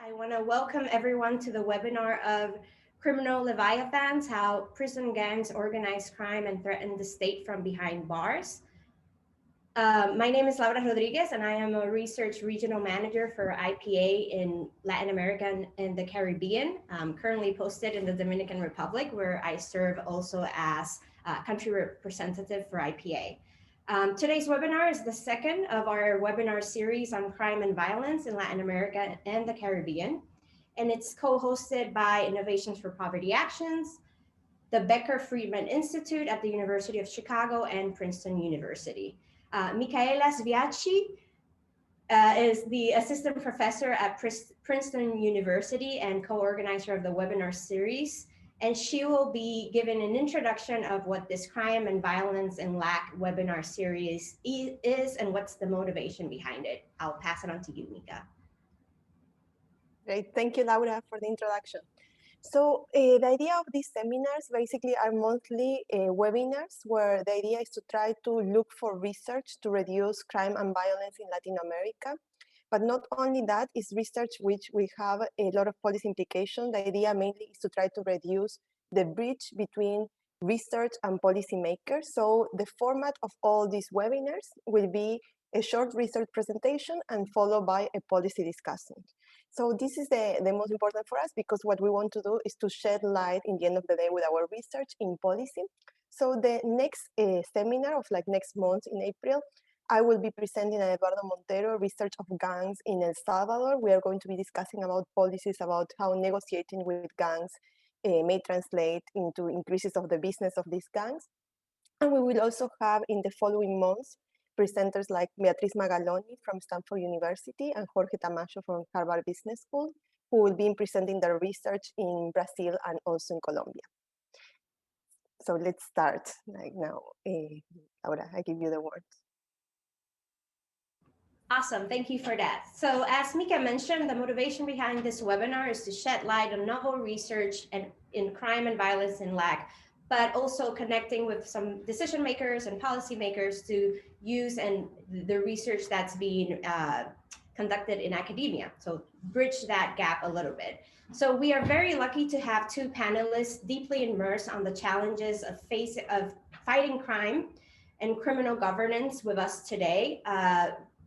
I want to welcome everyone to the webinar of Criminal Leviathans, How Prison Gangs Organize Crime and Threaten the State from Behind Bars. My name is Laura Rodriguez, and I am a research regional manager for IPA in Latin America and the Caribbean. I'm currently posted in the Dominican Republic, where I serve also as country representative for IPA. Today's webinar is the second of our webinar series on crime and violence in Latin America and the Caribbean. And it's co-hosted by Innovations for Poverty Actions, the Becker Friedman Institute at the University of Chicago, and Princeton University. Micaela Sviacci is the assistant professor at Princeton University and co-organizer of the webinar series. And she will be given an introduction of what this crime and violence and lack webinar series is and what's the motivation behind it. I'll pass it on to you, Mika. Great, thank you, Laura, for the introduction. So the idea of these seminars basically are monthly webinars where the idea is to try to look for research to reduce crime and violence in Latin America. But not only that, is research which we have a lot of policy implications. The idea mainly is to try to reduce the bridge between research and policymakers. So the format of all these webinars will be a short research presentation and followed by a policy discussion. So this is the most important for us, because what we want to do is to shed light in the end of the day with our research in policy. So the next seminar of next month in April, I will be presenting Joana Monteiro, Research of Gangs in El Salvador. We are going to be discussing about policies about how negotiating with gangs may translate into increases of the business of these gangs. And we will also have in the following months presenters like Beatriz Magaloni from Stanford University and Jorge Tamayo from Harvard Business School, who will be presenting their research in Brazil and also in Colombia. So let's start now. Laura, I give you the word. Awesome, thank you for that. So as Mika mentioned, the motivation behind this webinar is to shed light on novel research in crime and violence in LAC, but also connecting with some decision makers and policymakers to use the research that's being conducted in academia. So bridge that gap a little bit. So we are very lucky to have two panelists deeply immersed on the challenges of fighting crime and criminal governance with us today.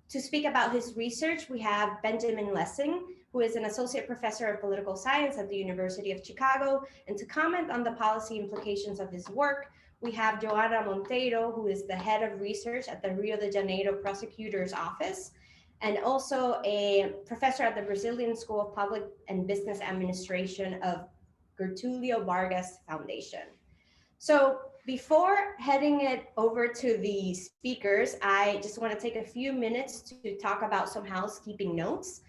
To speak about his research, we have Benjamin Lessing, who is an associate professor of political science at the University of Chicago. And to comment on the policy implications of his work, we have Joana Monteiro, who is the head of research at the Rio de Janeiro Prosecutor's Office, and also a professor at the Brazilian School of Public and Business Administration of Getulio Vargas Foundation. So before heading it over to the speakers, I just want to take a few minutes to talk about some housekeeping notes.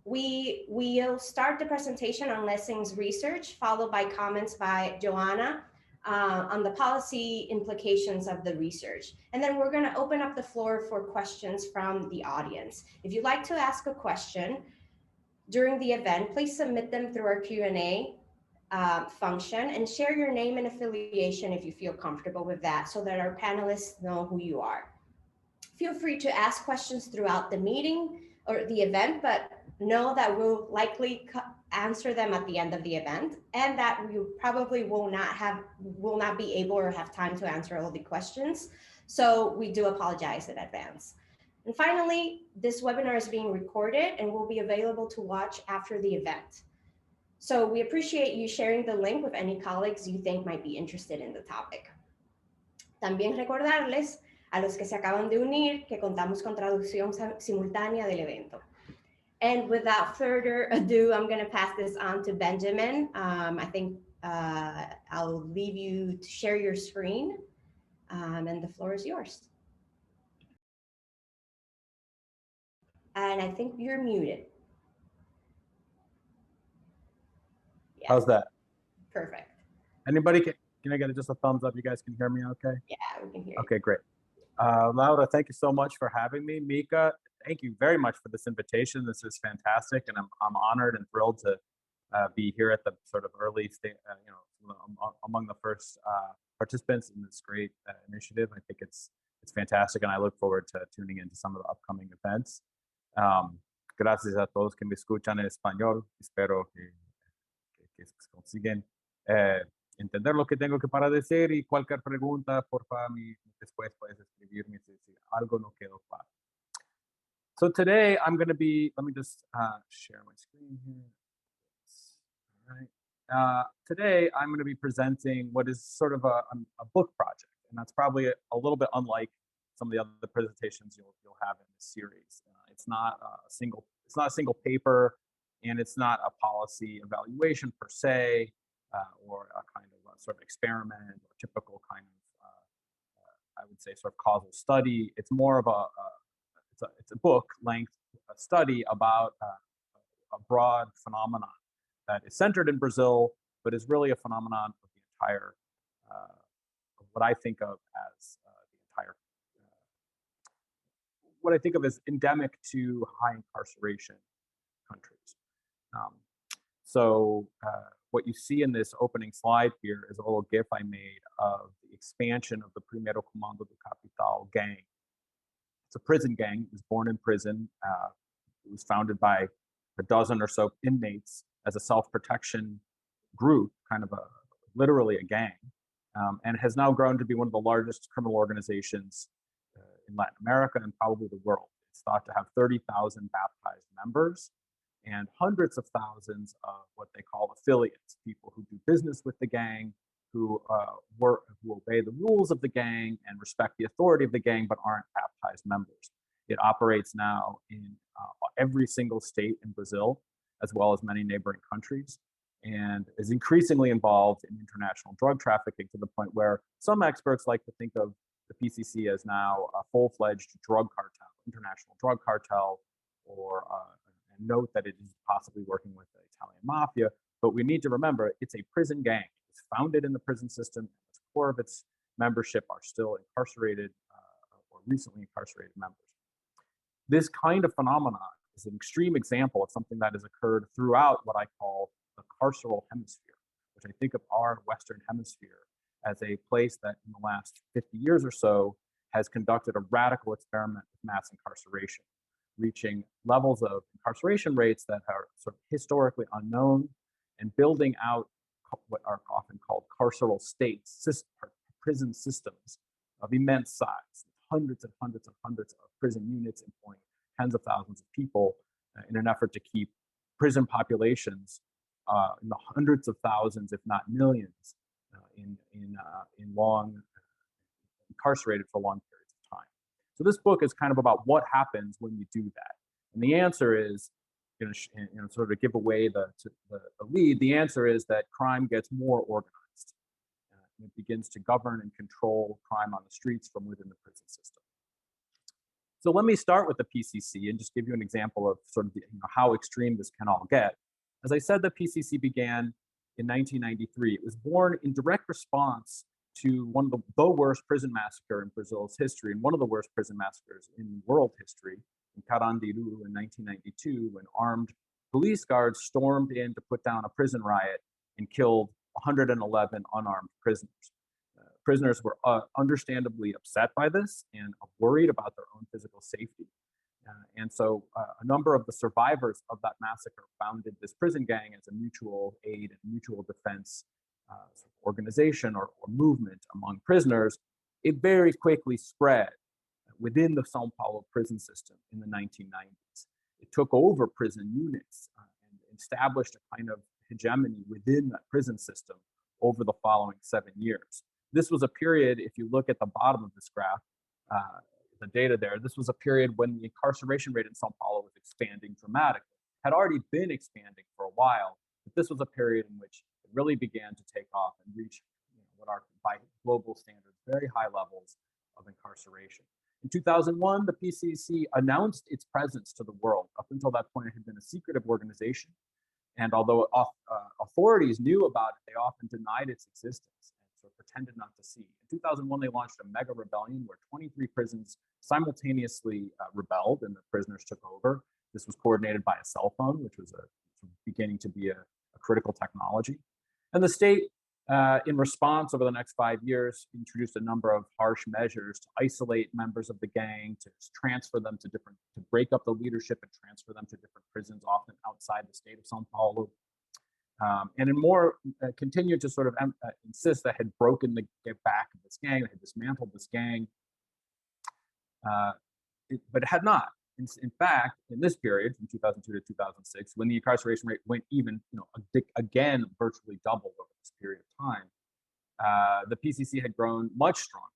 We'll start the presentation on Lessing's research, followed by comments by Joana on the policy implications of the research. And then we're going to open up the floor for questions from the audience. If you'd like to ask a question during the event, please submit them through our Q&A function and share your name and affiliation if you feel comfortable with that, so that our panelists know who you are. Feel free to ask questions throughout the meeting or the event, but know that we'll likely answer them at the end of the event, and that we probably will not be able or have time to answer all the questions. So we do apologize in advance. And finally, this webinar is being recorded and will be available to watch after the event. So we appreciate you sharing the link with any colleagues you think might be interested in the topic. También recordarles a los que se acaban de unir que contamos con traducción simultánea del evento. And without further ado, I'm going to pass this on to Benjamin. I think I'll leave you to share your screen, and the floor is yours. And I think you're muted. Yeah. How's that? Perfect. Anybody, can I get just a thumbs up? You guys can hear me okay? Yeah, we can hear you. Okay, great. Laura, thank you so much for having me. Mika, thank you very much for this invitation. This is fantastic, and I'm honored and thrilled to be here at the sort of early stage, among the first participants in this great initiative. I think it's fantastic, and I look forward to tuning into some of the upcoming events. Gracias a todos que me escuchan en español. Espero que consiguen entender lo que tengo que para decir y cualquier pregunta, por favor, después puedes escribirme si algo no quedó claro. So today I'm going to be, let me just share my screen here. All right. Today I'm going to be presenting what is sort of a book project, and that's probably a little bit unlike some of the other presentations you'll have in this series. It's not a single paper, and it's not a policy evaluation per se, or a kind of a sort of experiment or typical kind of I would say sort of causal study. It's more of it's a book length study about a broad phenomenon that is centered in Brazil, but is really a phenomenon of the entire, of what I think of as the entire, what I think of as endemic to high incarceration countries. So what you see in this opening slide here is a little GIF I made of the expansion of the Primeiro Comando do Capital gang. It's a prison gang. It was born in prison. It was founded by a dozen or so inmates as a self-protection group, kind of literally a gang, and has now grown to be one of the largest criminal organizations in Latin America and probably the world. It's thought to have 30,000 baptized members and hundreds of thousands of what they call affiliates, people who do business with the gang, who obey the rules of the gang and respect the authority of the gang, but aren't baptized members. It operates now in every single state in Brazil, as well as many neighboring countries, and is increasingly involved in international drug trafficking to the point where some experts like to think of the PCC as now a full-fledged drug cartel, international drug cartel, or and note that it is possibly working with the Italian mafia. But we need to remember it's a prison gang. It's founded in the prison system. The core of its membership are still incarcerated or recently incarcerated members. This kind of phenomenon is an extreme example of something that has occurred throughout what I call the carceral hemisphere, which I think of our Western hemisphere as a place that in the last 50 years or so has conducted a radical experiment with mass incarceration, reaching levels of incarceration rates that are sort of historically unknown and building out what are often called carceral states, prison systems of immense size, hundreds and hundreds and hundreds of prison units employing tens of thousands of people in an effort to keep prison populations in the hundreds of thousands, if not millions, in long incarcerated for long periods of time. So this book is kind of about what happens when you do that, and the answer is, sort of give away the lead. The answer is that crime gets more organized. It begins to govern and control crime on the streets from within the prison system. So let me start with the PCC and just give you an example of sort of how extreme this can all get. As I said, the PCC began in 1993. It was born in direct response to one of the worst prison massacre in Brazil's history, and one of the worst prison massacres in world history, in Carandiru in 1992, when armed police guards stormed in to put down a prison riot and killed 111 unarmed prisoners. Prisoners were understandably upset by this and worried about their own physical safety. And so a number of the survivors of that massacre founded this prison gang as a mutual aid and mutual defense organization or movement among prisoners. It very quickly spread within the São Paulo prison system in the 1990s. It took over prison units and established a kind of hegemony within that prison system over the following 7 years. This was a period, if you look at the bottom of this graph, the data there, this was a period when the incarceration rate in São Paulo was expanding dramatically. It had already been expanding for a while, but this was a period in which it really began to take off and reach what are, by global standards, very high levels of incarceration. In 2001, the PCC announced its presence to the world. Up until that point, it had been a secretive organization. And although authorities knew about it, they often denied its existence and sort of pretended not to see. In 2001, they launched a mega rebellion where 23 prisons simultaneously rebelled and the prisoners took over. This was coordinated by a cell phone, which was beginning to be a critical technology. And the state In response, over the next 5 years, introduced a number of harsh measures to isolate members of the gang, to transfer them to break up the leadership and transfer them to different prisons, often outside the state of São Paulo. And in more, continued to sort of insist that had broken the back of this gang, had dismantled this gang, but it had not. In fact, in this period, from 2002 to 2006, when the incarceration rate went even, again, virtually doubled over this period of time, the PCC had grown much stronger.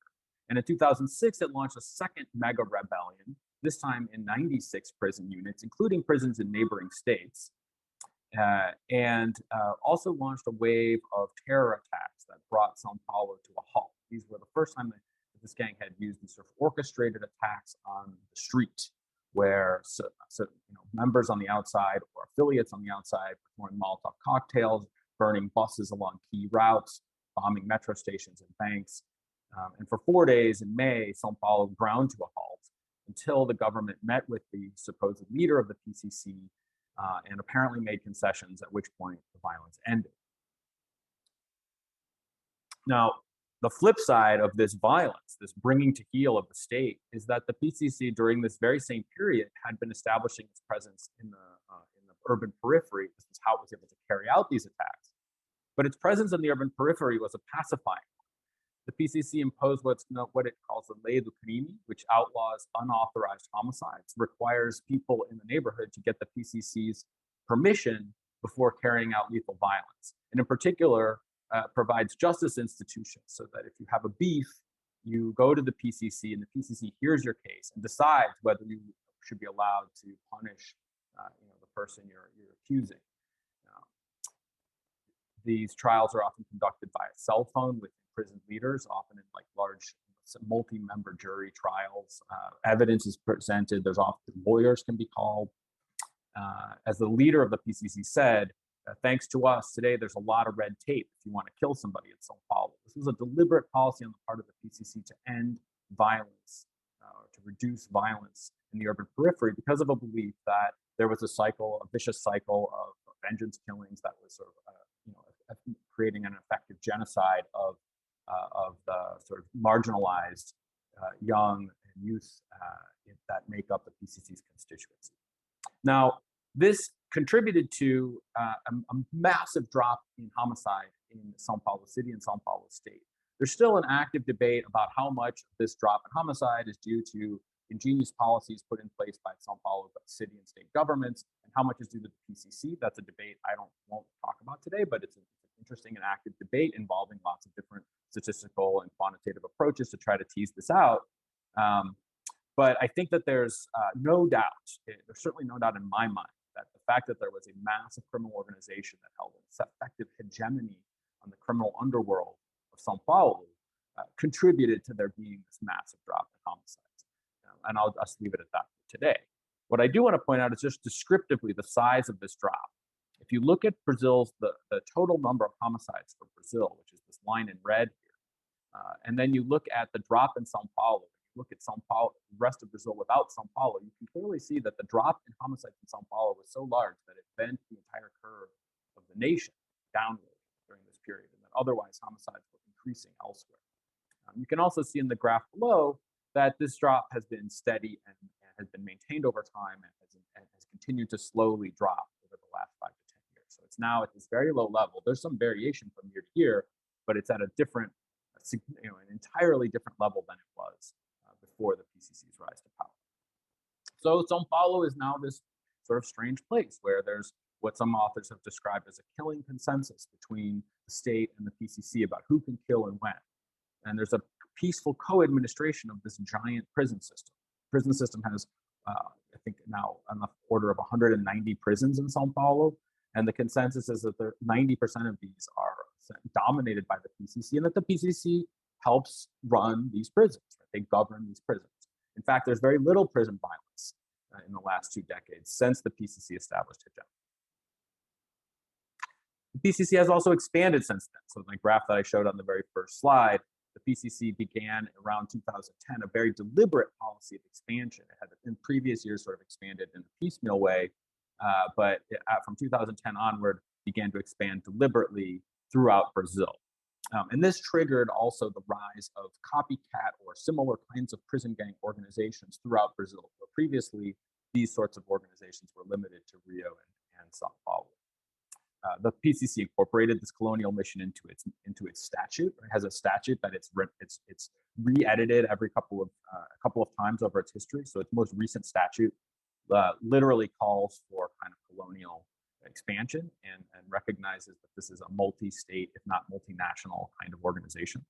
And in 2006, it launched a second mega rebellion, this time in 96 prison units, including prisons in neighboring states, and also launched a wave of terror attacks that brought São Paulo to a halt. These were the first time that this gang had used these sort of orchestrated attacks on the street, where members on the outside or affiliates on the outside were throwing Molotov cocktails, burning buses along key routes, bombing metro stations and banks. And for 4 days in May, São Paulo ground to a halt until the government met with the supposed leader of the PCC and apparently made concessions, at which point the violence ended. Now, the flip side of this violence, this bringing to heel of the state, is that the PCC during this very same period had been establishing its presence in the urban periphery. This is how it was able to carry out these attacks. But its presence in the urban periphery was a pacifying one. The PCC imposed what it calls the lei do crime, which outlaws unauthorized homicides, requires people in the neighborhood to get the PCC's permission before carrying out lethal violence. And in particular, provides justice institutions so that if you have a beef, you go to the PCC and the PCC hears your case and decides whether you should be allowed to punish the person you're accusing. These trials are often conducted by a cell phone with prison leaders, often in like large multi-member jury trials. Evidence is presented. There's often lawyers can be called. As the leader of the PCC said, thanks to us, today there's a lot of red tape if you want to kill somebody in São Paulo. This was a deliberate policy on the part of the PCC to end violence, or to reduce violence in the urban periphery because of a belief that there was a vicious cycle of vengeance killings that was sort of, creating an effective genocide of the sort of marginalized young and youth that make up the PCC's constituency. Now, this contributed to a massive drop in homicide in São Paulo City and São Paulo State. There's still an active debate about how much of this drop in homicide is due to ingenious policies put in place by São Paulo city and state governments, and how much is due to the PCC. That's a debate I won't talk about today, but it's an interesting and active debate involving lots of different statistical and quantitative approaches to try to tease this out. But I think that there's no doubt, there's certainly no doubt in my mind, that the fact that there was a massive criminal organization that held an effective hegemony on the criminal underworld of São Paulo contributed to there being this massive drop in homicides. And I'll just leave it at that for today. What I do want to point out is just descriptively the size of this drop. If you look at Brazil's, the total number of homicides for Brazil, which is this line in red here, and then you look at the drop in São Paulo, you look at São Paulo, the rest of Brazil without São Paulo, you can clearly see that the drop in homicides in São Paulo was so large that it bent the entire curve of the nation downward during this period, and that otherwise homicides were increasing elsewhere. You can also see in the graph below that this drop has been steady and has been maintained over time and has continued to slowly drop over the last 5 to 10 years. So it's now at this very low level. There's some variation from year to year, but it's at a different, an entirely different level than it was before the PCC's rise to power. So São Paulo is now this sort of strange place where there's what some authors have described as a killing consensus between the state and the PCC about who can kill and when. And there's a peaceful co-administration of this giant prison system. The prison system has, I think now on the order of 190 prisons in São Paulo. And the consensus is that 90% of these are dominated by the PCC, and that the PCC helps run these prisons. Right? They govern these prisons. In fact, there's very little prison violence in the last 2 decades since the PCC established hegemony. The PCC has also expanded since then. So the graph that I showed on the very first slide, the PCC began around 2010 a very deliberate policy of expansion. It had in previous years sort of expanded in a piecemeal way, but from 2010 onward began to expand deliberately throughout Brazil. And this triggered also the rise of copycat or similar kinds of prison gang organizations throughout Brazil. Where previously, these sorts of organizations were limited to Rio and Sao Paulo. The PCC incorporated this colonial mission into its statute. It has a statute that it's re-edited every couple of times over its history. So its most recent statute literally calls for kind of colonial expansion and recognizes that this is a multi-state, if not multinational, kind of organization.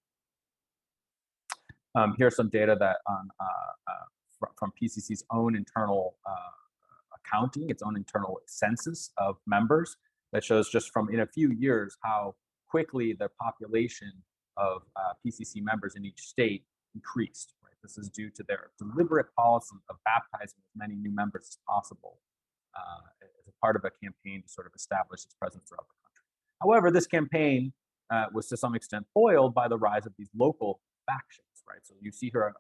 Here's some data that from PCC's own internal accounting, its own internal census of members, that shows just from in a few years how quickly the population of PCC members in each state increased. Right? This is due to their deliberate policy of baptizing as many new members as possible as a part of a campaign to sort of establish its presence throughout the country. However, this campaign was to some extent foiled by the rise of these local factions. Right? So you see here a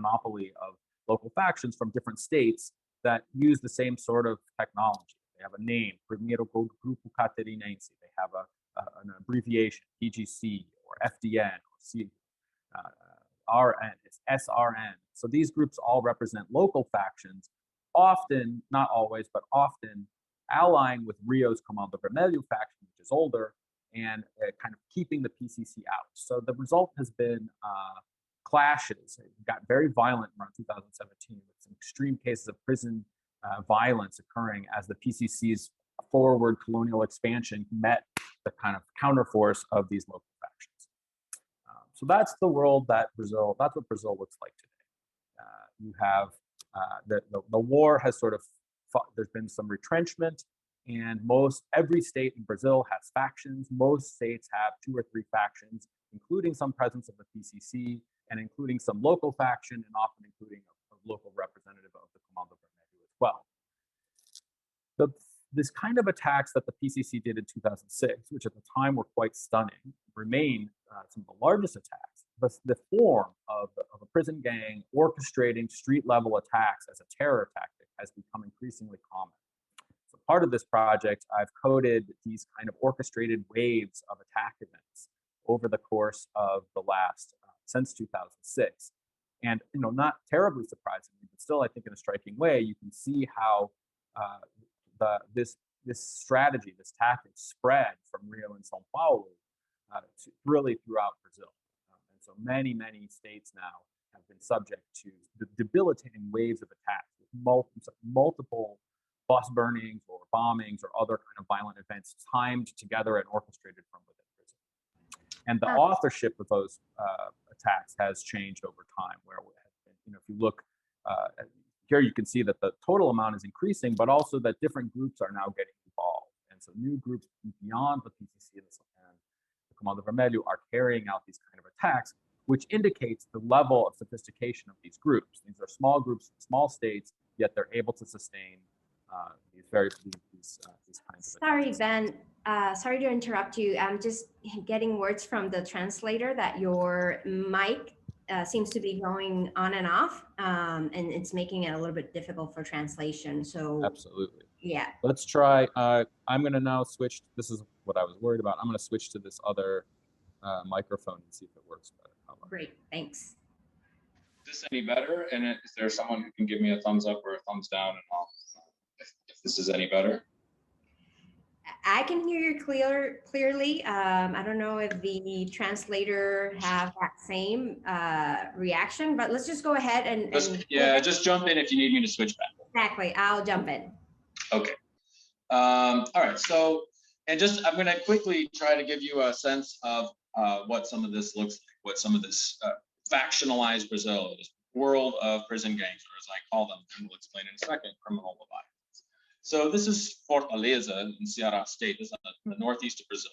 panoply of local factions from different states that use the same sort of technology. They have a name, Primeiro Grupo Catarinense. They have an abbreviation, PGC or FDN or RN, it's SRN. So these groups all represent local factions, often, not always, but often allying with Rio's Comando Vermelho faction, which is older, and kind of keeping the PCC out. So the result has been clashes. It got very violent around 2017 with some extreme cases of prison violence occurring as the PCC's forward colonial expansion met the kind of counterforce of these local factions. So that's the world that Brazil, that's what Brazil looks like today. You have the war has sort of there's been some retrenchment, and every state in Brazil has factions. Most states have 2 or 3 factions, including some presence of the PCC and including some local faction, and often including a local representative of the Comando Vermelho as well. This kind of attacks that the PCC did in 2006, which at the time were quite stunning, remain some of the largest attacks. But the form of a prison gang orchestrating street-level attacks as a terror tactic has become increasingly common. So part of this project, I've coded these kind of orchestrated waves of attack events over the course of the last, since 2006. And, not terribly surprisingly, but still, I think in a striking way, you can see how this strategy, this tactic spread from Rio and Sao Paulo to really throughout Brazil. And so many states now have been subject to the debilitating waves of attacks with multiple bus burnings or bombings or other kind of violent events timed together and orchestrated from within prison. And the authorship of those attacks has changed over time, where if you look here, you can see that the total amount is increasing, but also that different groups are now getting involved. And so new groups beyond the PCC and the Comando Vermelho are carrying out these kind of attacks, which indicates the level of sophistication of these groups. These are small groups, small states, yet they're able to sustain these kinds of Sorry, attacks. Ben. Sorry to interrupt you. I'm just getting words from the translator that your mic seems to be going on and off, and it's making it a little bit difficult for translation. So absolutely, yeah. Let's try. I'm going to now switch. This is what I was worried about. I'm going to switch to this other microphone and see if it works better. Great, thanks. Is this any better? And is there someone who can give me a thumbs up or a thumbs down, and I'll if this is any better? I can hear you clearly. I don't know if the translator have that same reaction, but let's just go ahead and just jump in if you need me to switch back. Exactly, I'll jump in. Okay. All right. So, and I'm going to quickly try to give you a sense of what some of this looks like, what some of this factionalized Brazil, this world of prison gangs, or as I call them, and we'll explain in a second, criminal Leviathans. So this is Fortaleza in Ceará state. This is in the northeast of Brazil.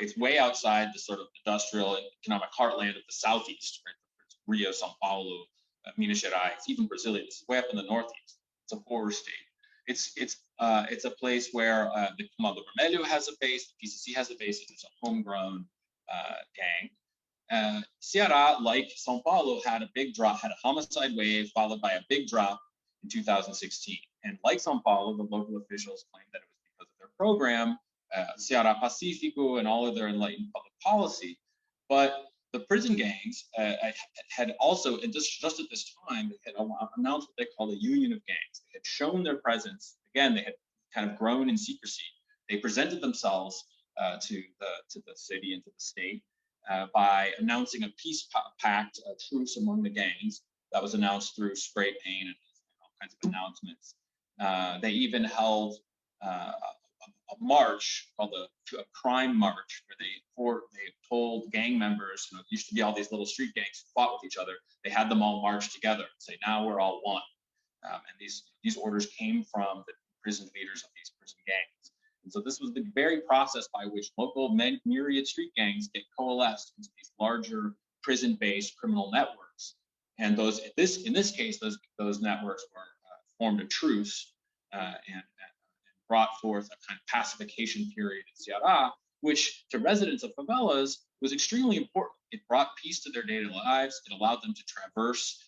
It's way outside the sort of industrial and economic heartland of the southeast, right? Rio, Sao Paulo, Minas Gerais, even Brasilia. This is way up in the northeast. It's a border state. It's a place where the Comando Vermelho has a base, the PCC has a base. It's a homegrown gang. Ceará, like Sao Paulo, had a homicide wave followed by a big drop in 2016. And like Sao Paulo, the local officials claimed that it was because of their program, Ceará Pacífico, and all of their enlightened public policy, But the prison gangs had also, and just at this time, they had announced what they called a union of gangs. They had shown their presence. Again, they had kind of grown in secrecy. They presented themselves to the city and to the state by announcing a peace pact, a truce among the gangs that was announced through spray paint and all kinds of announcements. They even held a march called a crime march, where they told gang members, you know, it used to be all these little street gangs who fought with each other. They had them all march together and say, now we're all one. And these orders came from the prison leaders of these prison gangs. And so this was the very process by which local myriad street gangs get coalesced into these larger prison-based criminal networks. And in this case, those networks were formed a truce and brought forth a kind of pacification period in Ceará, which to residents of favelas was extremely important. It brought peace to their daily lives. It allowed them to traverse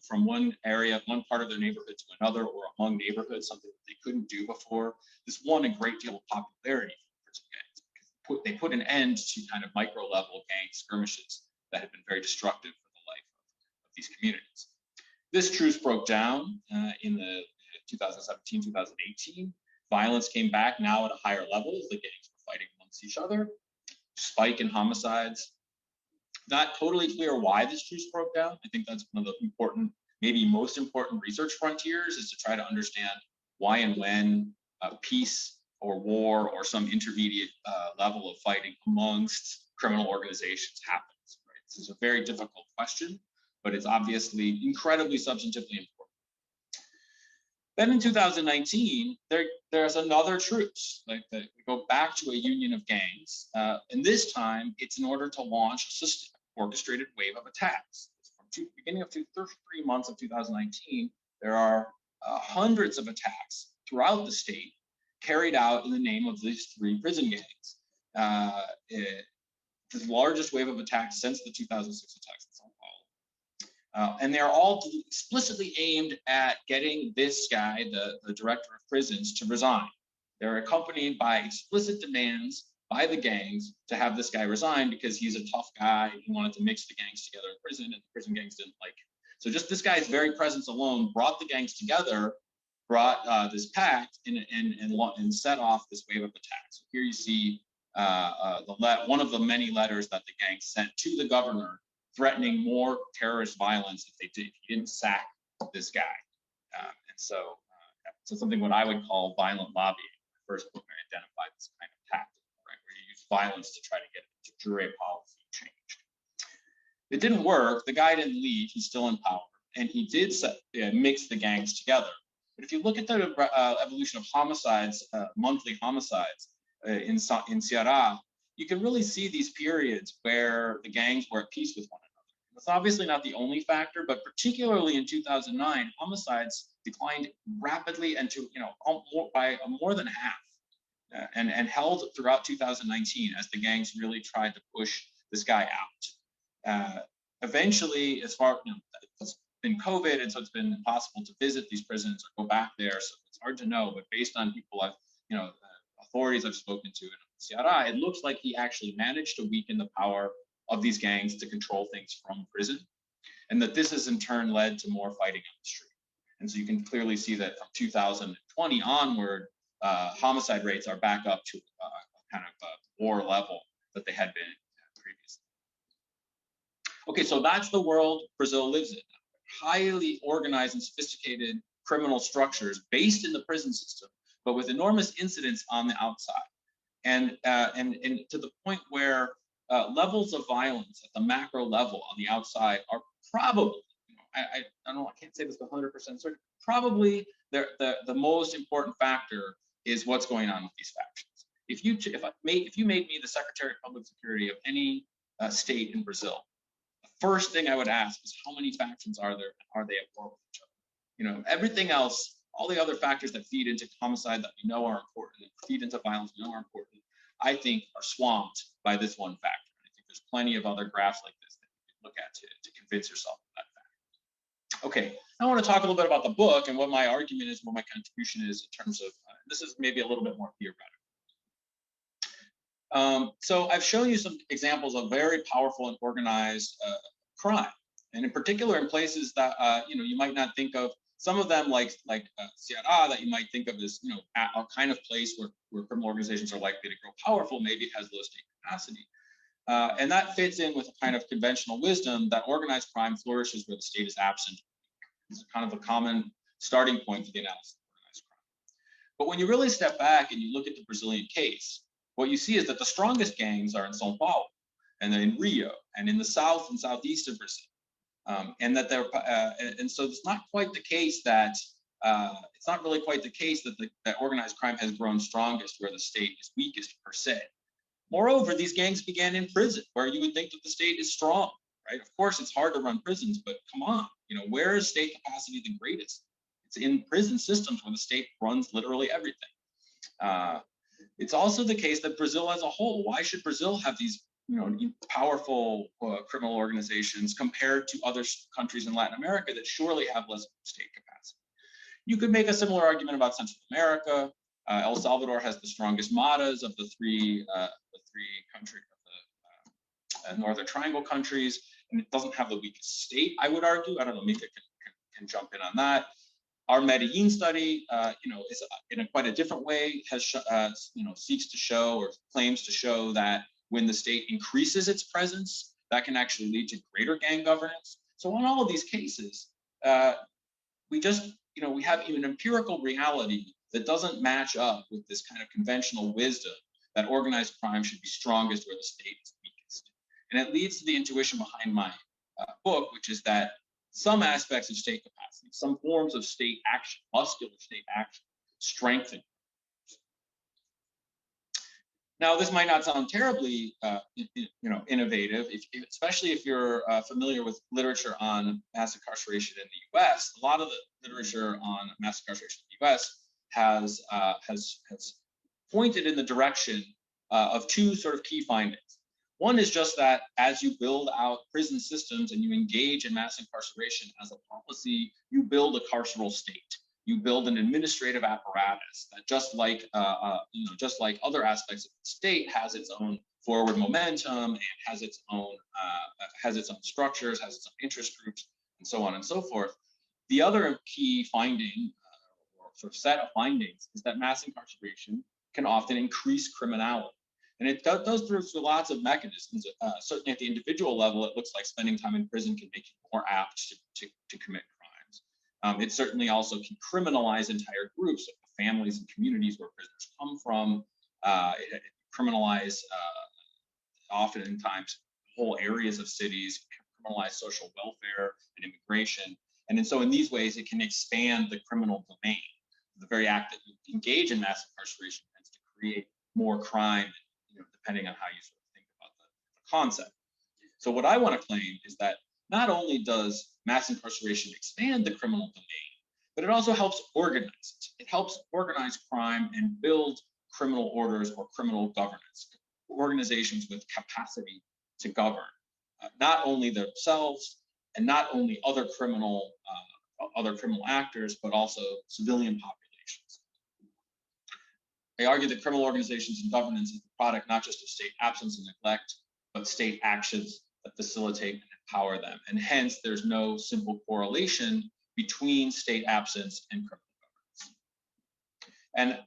from one area, one part of their neighborhood to another, or among neighborhoods, something that they couldn't do before. This won a great deal of popularity for prison gangs. They put an end to kind of micro-level gang skirmishes that had been very destructive for the life of these communities. This truce broke down in the 2017, 2018. Violence came back now at a higher level as the gangs were fighting amongst each other. Spike in homicides. Not totally clear why this truce broke down. I think that's one of the important, maybe most important research frontiers, is to try to understand why and when peace or war or some intermediate level of fighting amongst criminal organizations happens. Right? This is a very difficult question, but it's obviously incredibly substantively important. Then in 2019, there's another truce. We go back to a union of gangs, and this time it's in order to launch a system, orchestrated wave of attacks. From the beginning of the first 3 months of 2019, there are hundreds of attacks throughout the state carried out in the name of these 3 prison gangs. The largest wave of attacks since the 2006 attacks in São Paulo. And they're all explicitly aimed at getting this guy, the director of prisons, to resign. They're accompanied by explicit demands by the gangs to have this guy resign because he's a tough guy. He wanted to mix the gangs together in prison, and the prison gangs didn't like him. So just this guy's very presence alone brought the gangs together, brought this pact, and set off this wave of attacks. So here you see one of the many letters that the gangs sent to the governor, threatening more terrorist violence if he didn't sack this guy. And so something what I would call violent lobbying. The first book I identified this kind of tactic, right, where you use violence to try to get the jury policy changed. It didn't work. The guy didn't leave. He's still in power, and he did mix the gangs together. But if you look at the evolution of homicides, monthly homicides in Ceará, you can really see these periods where the gangs were at peace with one another. It's obviously not the only factor, but particularly in 2009, homicides declined rapidly and by more than half, and held throughout 2019 as the gangs really tried to push this guy out. Eventually, it's been COVID, and so it's been impossible to visit these prisons or go back there. So it's hard to know, but based on people authorities I've spoken to in Ceará, it looks like he actually managed to weaken the power of these gangs to control things from prison, and that this has in turn led to more fighting on the street. And so you can clearly see that from 2020 onward, homicide rates are back up to kind of a war level that they had been previously. Okay, so that's the world Brazil lives in. Highly organized and sophisticated criminal structures based in the prison system, but with enormous incidents on the outside. And to the point where levels of violence at the macro level on the outside are probably, I don't know, I can't say this with 100% certain, probably the most important factor is what's going on with these factions. If you made me the Secretary of Public Security of any state in Brazil, the first thing I would ask is how many factions are there? Are they at war with each other? Everything else, all the other factors that feed into homicide that we know are important, and feed into violence we know are important, I think are swamped by this one factor. I think there's plenty of other graphs like this that you can look at to convince yourself of that fact. Okay, I want to talk a little bit about the book and what my argument is, what my contribution is in terms of, this is maybe a little bit more theoretical. So I've shown you some examples of very powerful and organized crime, and in particular in places that you might not think of. Some of them, like Ceará, that you might think of as a kind of place where criminal organizations are likely to grow powerful. Maybe it has low state capacity, and that fits in with a kind of conventional wisdom that organized crime flourishes where the state is absent. It's kind of a common starting point for the analysis of organized crime. But when you really step back and you look at the Brazilian case, what you see is that the strongest gangs are in São Paulo, and then in Rio, and in the south and southeast of Brazil, and that and so it's not quite the case that it's not really quite the case that that organized crime has grown strongest where the state is weakest per se. Moreover, these gangs began in prison, where you would think that the state is strong, right? Of course, it's hard to run prisons, but come on, where is state capacity the greatest? It's in prison systems where the state runs literally everything. It's also the case that Brazil as a whole, why should Brazil have these powerful criminal organizations compared to other countries in Latin America that surely have less state capacity? You could make a similar argument about Central America. El Salvador has the strongest MADAs of the three countries of the Northern Triangle countries, and it doesn't have the weakest state, I would argue. I don't know, Mika can jump in on that. Our Medellin study, is in quite a different way, has seeks to show or claims to show that when the state increases its presence, that can actually lead to greater gang governance. So in all of these cases, we have even empirical reality that doesn't match up with this kind of conventional wisdom that organized crime should be strongest where the state is weakest. And it leads to the intuition behind my book, which is that some aspects of state capacity, some forms of state action, muscular state action, strengthen. Now, this might not sound terribly, innovative, especially if you're familiar with literature on mass incarceration in the U.S. A lot of the literature on mass incarceration in the U.S. has pointed in the direction of two sort of key findings. One is just that as you build out prison systems and you engage in mass incarceration as a policy, you build a carceral state. You build an administrative apparatus that, just like other aspects of the state, has its own forward momentum and has its own structures, has its own interest groups, and so on and so forth. The other key finding, or sort of set of findings, is that mass incarceration can often increase criminality. And it does through lots of mechanisms. Certainly at the individual level, it looks like spending time in prison can make you more apt to commit crimes. It certainly also can criminalize entire groups of families and communities where prisoners come from. It criminalize oftentimes whole areas of cities, criminalize social welfare and immigration. And so in these ways, it can expand the criminal domain. The very act that you engage in mass incarceration tends to create more crime, depending on how you sort of think about the concept. So what I want to claim is that not only does mass incarceration expand the criminal domain, but it also helps organize it. It helps organize crime and build criminal orders or criminal governance, organizations with capacity to govern, not only themselves and not only other criminal actors, but also civilian populations. I argue that criminal organizations and governance is the product not just of state absence and neglect, but state actions that facilitate and empower them. And hence, there's no simple correlation between state absence and criminal governance. And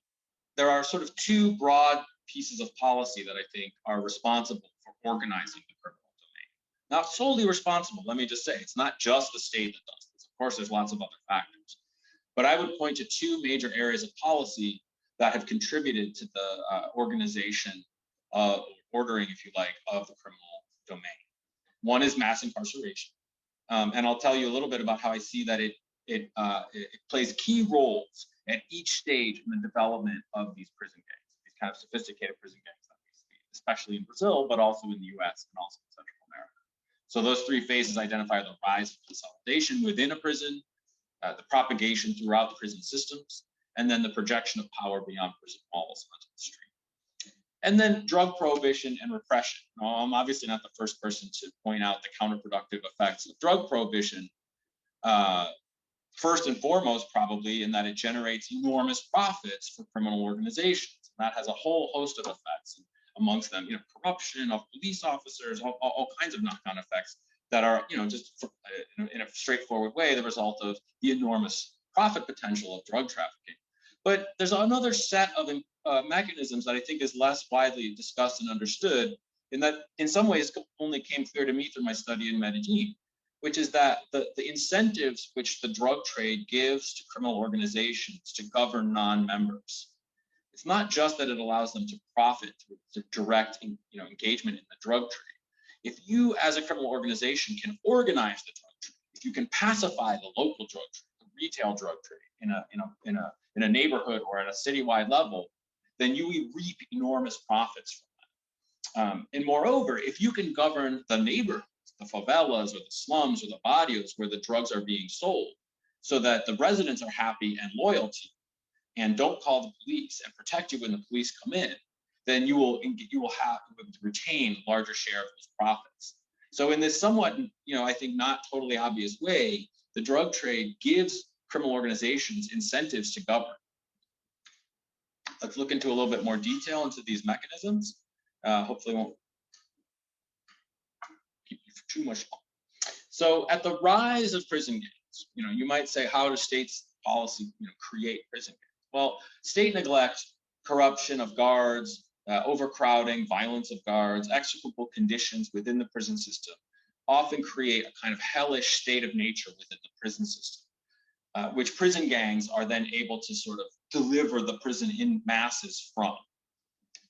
there are sort of two broad pieces of policy that I think are responsible for organizing the criminal domain. Not solely responsible, let me just say, it's not just the state that does this. Of course, there's lots of other factors. But I would point to two major areas of policy that have contributed to the organization, ordering, if you like, of the criminal domain. One is mass incarceration. And I'll tell you a little bit about how I see that it plays key roles at each stage in the development of these prison gangs, these kind of sophisticated prison gangs that we see, especially in Brazil, but also in the US and also in Central America. So those three phases identify the rise of consolidation within a prison, the propagation throughout the prison systems, and then the projection of power beyond prison walls onto the street. And then drug prohibition and repression. Now, I'm obviously not the first person to point out the counterproductive effects of drug prohibition. First and foremost, probably, in that it generates enormous profits for criminal organizations. And that has a whole host of effects. amongst them, corruption of police officers, all kinds of knock-on effects that are, just in a straightforward way, the result of the enormous profit potential of drug trafficking. But there's another set of mechanisms that I think is less widely discussed and understood, and that in some ways only came clear to me through my study in Medellin, which is that the incentives which the drug trade gives to criminal organizations to govern non-members. It's not just that it allows them to profit through direct engagement in the drug trade. If you as a criminal organization can organize the drug trade, if you can pacify the local drug trade, the retail drug trade in a neighborhood or at a citywide level, then you reap enormous profits from that. And moreover, if you can govern the neighborhoods, the favelas or the slums or the barrios where the drugs are being sold, so that the residents are happy and loyal to you and don't call the police and protect you when the police come in, then you will retain a larger share of those profits. So in this somewhat, I think not totally obvious way, the drug trade gives criminal organizations incentives to govern. Let's look into a little bit more detail into these mechanisms. Hopefully won't keep you for too much long. So at the rise of prison gangs, you might say, how does states' policy create prison gangs? Well, state neglect, corruption of guards, overcrowding, violence of guards, execrable conditions within the prison system often create a kind of hellish state of nature within the prison system, which prison gangs are then able to sort of deliver the prison in masses from.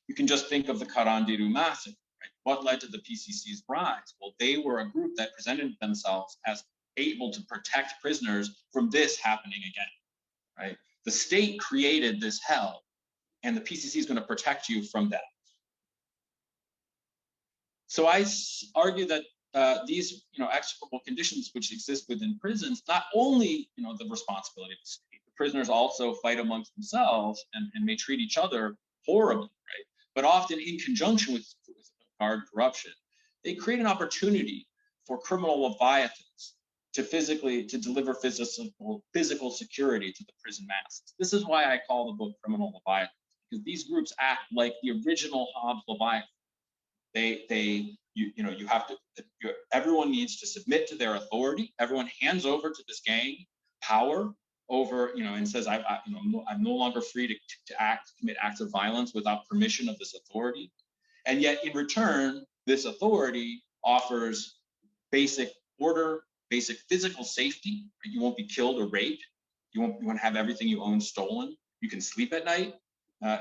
You can just think of the Carandiru massacre, right? What led to the PCC's rise? Well, they were a group that presented themselves as able to protect prisoners from this happening again, right? The state created this hell, and the PCC is going to protect you from that. So I argue that these execrable conditions which exist within prisons, not only the responsibility of the state, the prisoners also fight amongst themselves and may treat each other horribly, right? But often in conjunction with guard corruption, they create an opportunity for criminal Leviathans to deliver physical security to the prison masses. This is why I call the book Criminal Leviathans, because these groups act like the original Hobbes Leviathan. Everyone needs to submit to their authority. Everyone hands over to this gang power over, and says, I'm no longer free to commit acts of violence without permission of this authority. And yet in return, this authority offers basic order, basic physical safety. Right? You won't be killed or raped. You won't have everything you own stolen. You can sleep at night.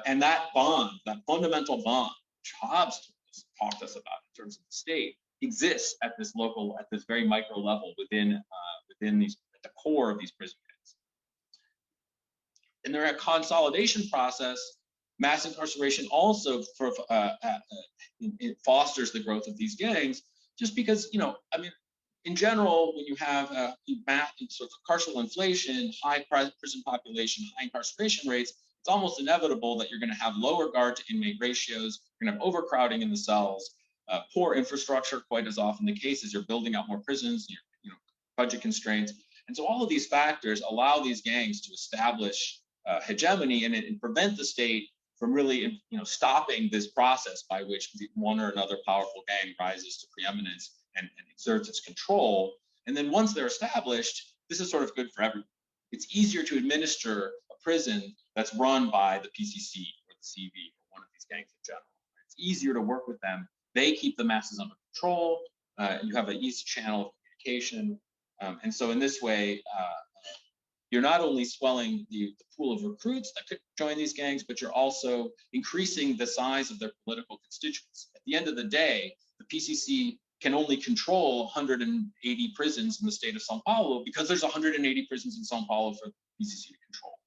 And that bond, that fundamental bond, which Hobbes talked to us about in terms of the state, exists at this very micro level within these, at the core of these prison gangs. In their consolidation process, mass incarceration also it fosters the growth of these gangs, just because, in general, when you have sort of carceral inflation, high prison population, high incarceration rates, it's almost inevitable that you're going to have lower guard to inmate ratios. You're going to have overcrowding in the cells, poor infrastructure, quite as often the case as you're building out more prisons, budget constraints. And so all of these factors allow these gangs to establish hegemony and prevent the state from really stopping this process by which one or another powerful gang rises to preeminence and exerts its control. And then once they're established, this is sort of good for everyone. It's easier to administer a prison that's run by the PCC or the CV or one of these gangs in general. It's easier to work with them. They keep the masses under control. You have an easy channel of communication. And so in this way, you're not only swelling the pool of recruits that could join these gangs, but you're also increasing the size of their political constituents. At the end of the day, the PCC can only control 180 prisons in the state of São Paulo because there's 180 prisons in São Paulo for the PCC to control.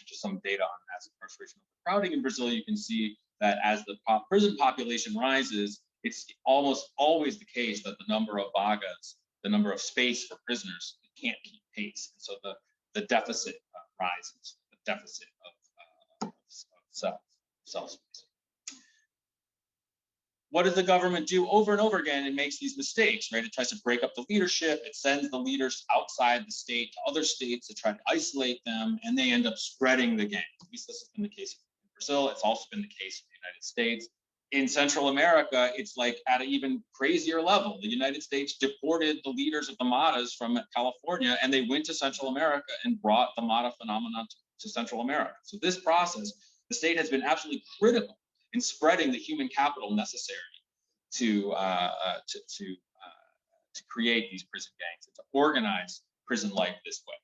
Just some data on mass incarceration and overcrowding in Brazil. You can see that as the prison population rises, it's almost always the case that the number of vagas, the number of space for prisoners, can't keep pace. And so the deficit rises, the deficit of cell space. What does the government do over and over again? It makes these mistakes, right? It tries to break up the leadership. It sends the leaders outside the state to other states to try to isolate them, and they end up spreading the gangs. At least this has been the case in Brazil. It's also been the case in the United States. In Central America, it's like at an even crazier level. The United States deported the leaders of the Maras from California, and they went to Central America and brought the Mara phenomenon to Central America. So this process, the state has been absolutely critical in spreading the human capital necessary to create these prison gangs and to organize prison life this way.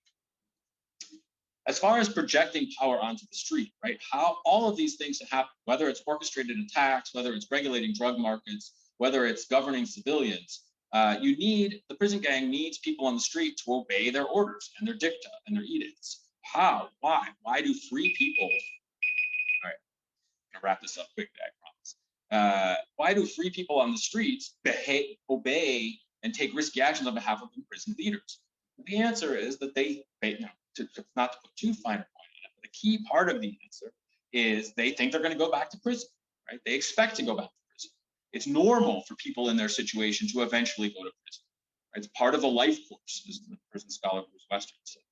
As far as projecting power onto the street, right? How all of these things that happen, whether it's orchestrated attacks, whether it's regulating drug markets, whether it's governing civilians, the prison gang needs people on the street to obey their orders and their dicta and their edicts. How? Why? Why do free people? All right, I'm gonna wrap this up quickly, I promise. Why do free people on the streets obey and take risky actions on behalf of imprisoned leaders? The answer is that not to put too fine a point on it, but the key part of the answer is they think they're going to go back to prison, right? They expect to go back to prison. It's normal for people in their situation to eventually go to prison. Right? It's part of a life course, as the prison scholar Bruce Western says.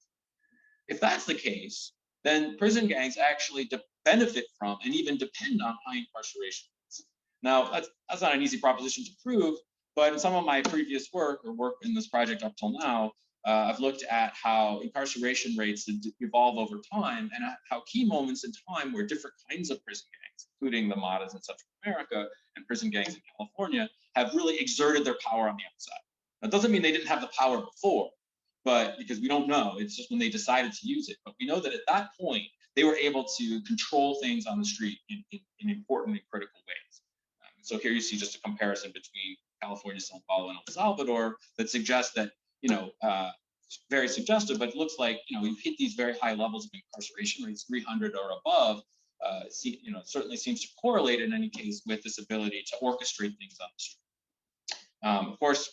If that's the case, then prison gangs actually benefit from and even depend on high incarceration rates. Now, that's not an easy proposition to prove, but in some of my previous work in this project up till now, I've looked at how incarceration rates evolve over time and how key moments in time where different kinds of prison gangs, including the Maras in Central America and prison gangs in California, have really exerted their power on the outside. That doesn't mean they didn't have the power before, but because we don't know, it's just when they decided to use it. But we know that at that point, they were able to control things on the street in important and critical ways. So here you see just a comparison between California, Sao Paulo, and El Salvador that suggests that, very suggestive, but it looks like, we've hit these very high levels of incarceration rates, 300 or above, certainly seems to correlate in any case with this ability to orchestrate things on the street. Of course,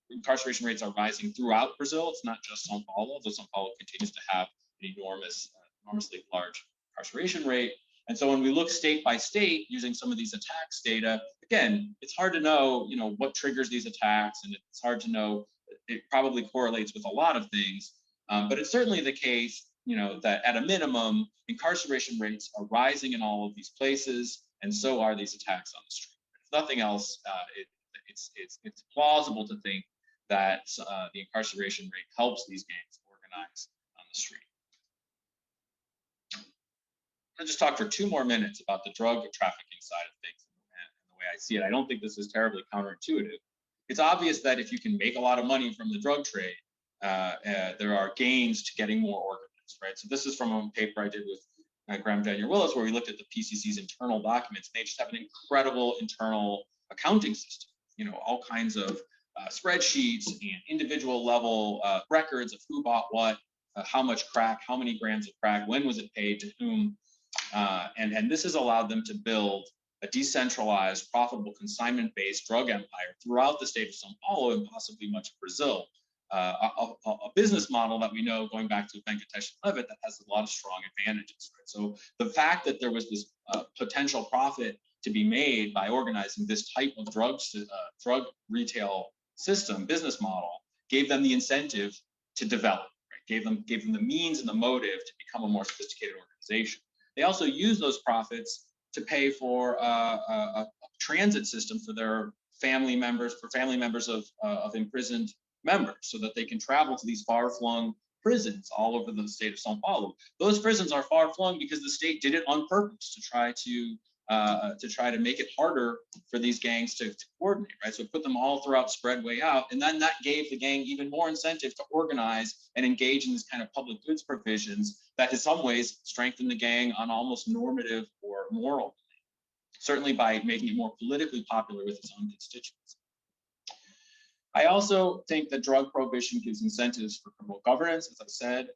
incarceration rates are rising throughout Brazil. It's not just Sao Paulo, though Sao Paulo continues to have an enormously large incarceration rate. And so when we look state by state using some of these attacks data, again, it's hard to know, what triggers these attacks, and it's hard to know. It probably correlates with a lot of things, but it's certainly the case, that at a minimum, incarceration rates are rising in all of these places, and so are these attacks on the street. If nothing else, it's plausible to think that the incarceration rate helps these gangs organize on the street. I'm gonna just talk for 2 more minutes about the drug trafficking side of things and the way I see it. I don't think this is terribly counterintuitive. It's obvious that if you can make a lot of money from the drug trade, there are gains to getting more organized, right? So this is from a paper I did with Graham Daniel Willis, where we looked at the PCC's internal documents. They just have an incredible internal accounting system, all kinds of spreadsheets and individual level records of who bought what, how much crack, how many grams of crack, when was it paid to whom, and this has allowed them to build a decentralized, profitable, consignment-based drug empire throughout the state of Sao Paulo and possibly much of Brazil. A business model that we know, going back to Venkatesh and Levitt, that has a lot of strong advantages. Right? So the fact that there was this potential profit to be made by organizing this type of drug retail system, business model, gave them the incentive to develop. Right? Gave them the means and the motive to become a more sophisticated organization. They also use those profits to pay for a transit system for their family members, of imprisoned members, so that they can travel to these far-flung prisons all over the state of Sao Paulo. Those prisons are far-flung because the state did it on purpose to try to make it harder for these gangs to coordinate, right? So put them all throughout, spread way out, and then that gave the gang even more incentive to organize and engage in this kind of public goods provisions that in some ways strengthen the gang on almost normative or moral, certainly by making it more politically popular with its own constituents. I also think that drug prohibition gives incentives for criminal governance. As I said,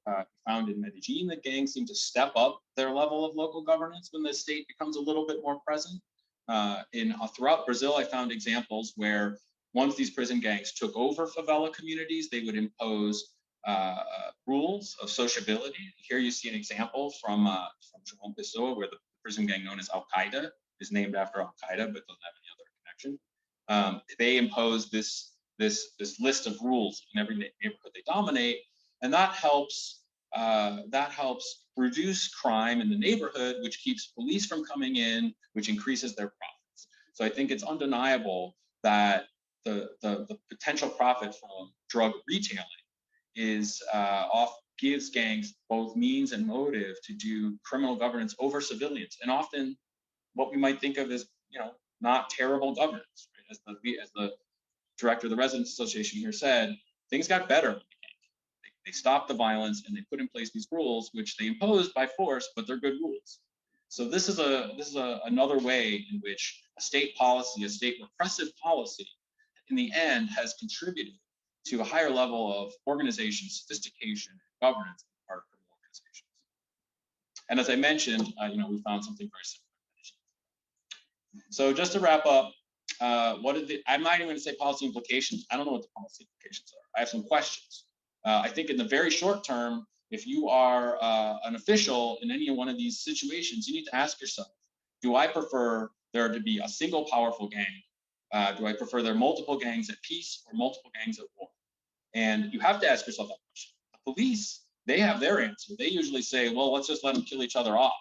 found in Medellin that gangs seem to step up their level of local governance when the state becomes a little bit more present. Throughout Brazil, I found examples where once these prison gangs took over favela communities, they would impose rules of sociability. Here you see an example from João Pessoa, where the prison gang known as Al-Qaeda is named after Al-Qaeda, but doesn't have any other connection. They impose this list of rules in every neighborhood they dominate, and that helps that helps reduce crime in the neighborhood, which keeps police from coming in, which increases their profits. So I think it's undeniable that the potential profit from drug retailing is gives gangs both means and motive to do criminal governance over civilians, and often what we might think of as, you know, not terrible governance. Right? As the director of the Residents Association here said, things got better with the gang. They stopped the violence and they put in place these rules, which they imposed by force, but they're good rules. So this is another way in which a state policy, a state repressive policy, in the end has contributed to a higher level of organization, sophistication, and governance on the part of criminal organizations. And as I mentioned, you know, we found something very similar. So just to wrap up, I'm not even going to say policy implications. I don't know what the policy implications are. I have some questions. I think in the very short term, if you are an official in any one of these situations, you need to ask yourself, do I prefer there to be a single powerful gang? Do I prefer there are multiple gangs at peace or multiple gangs at war? And you have to ask yourself that question. The police, they have their answer. They usually say, well, let's just let them kill each other off.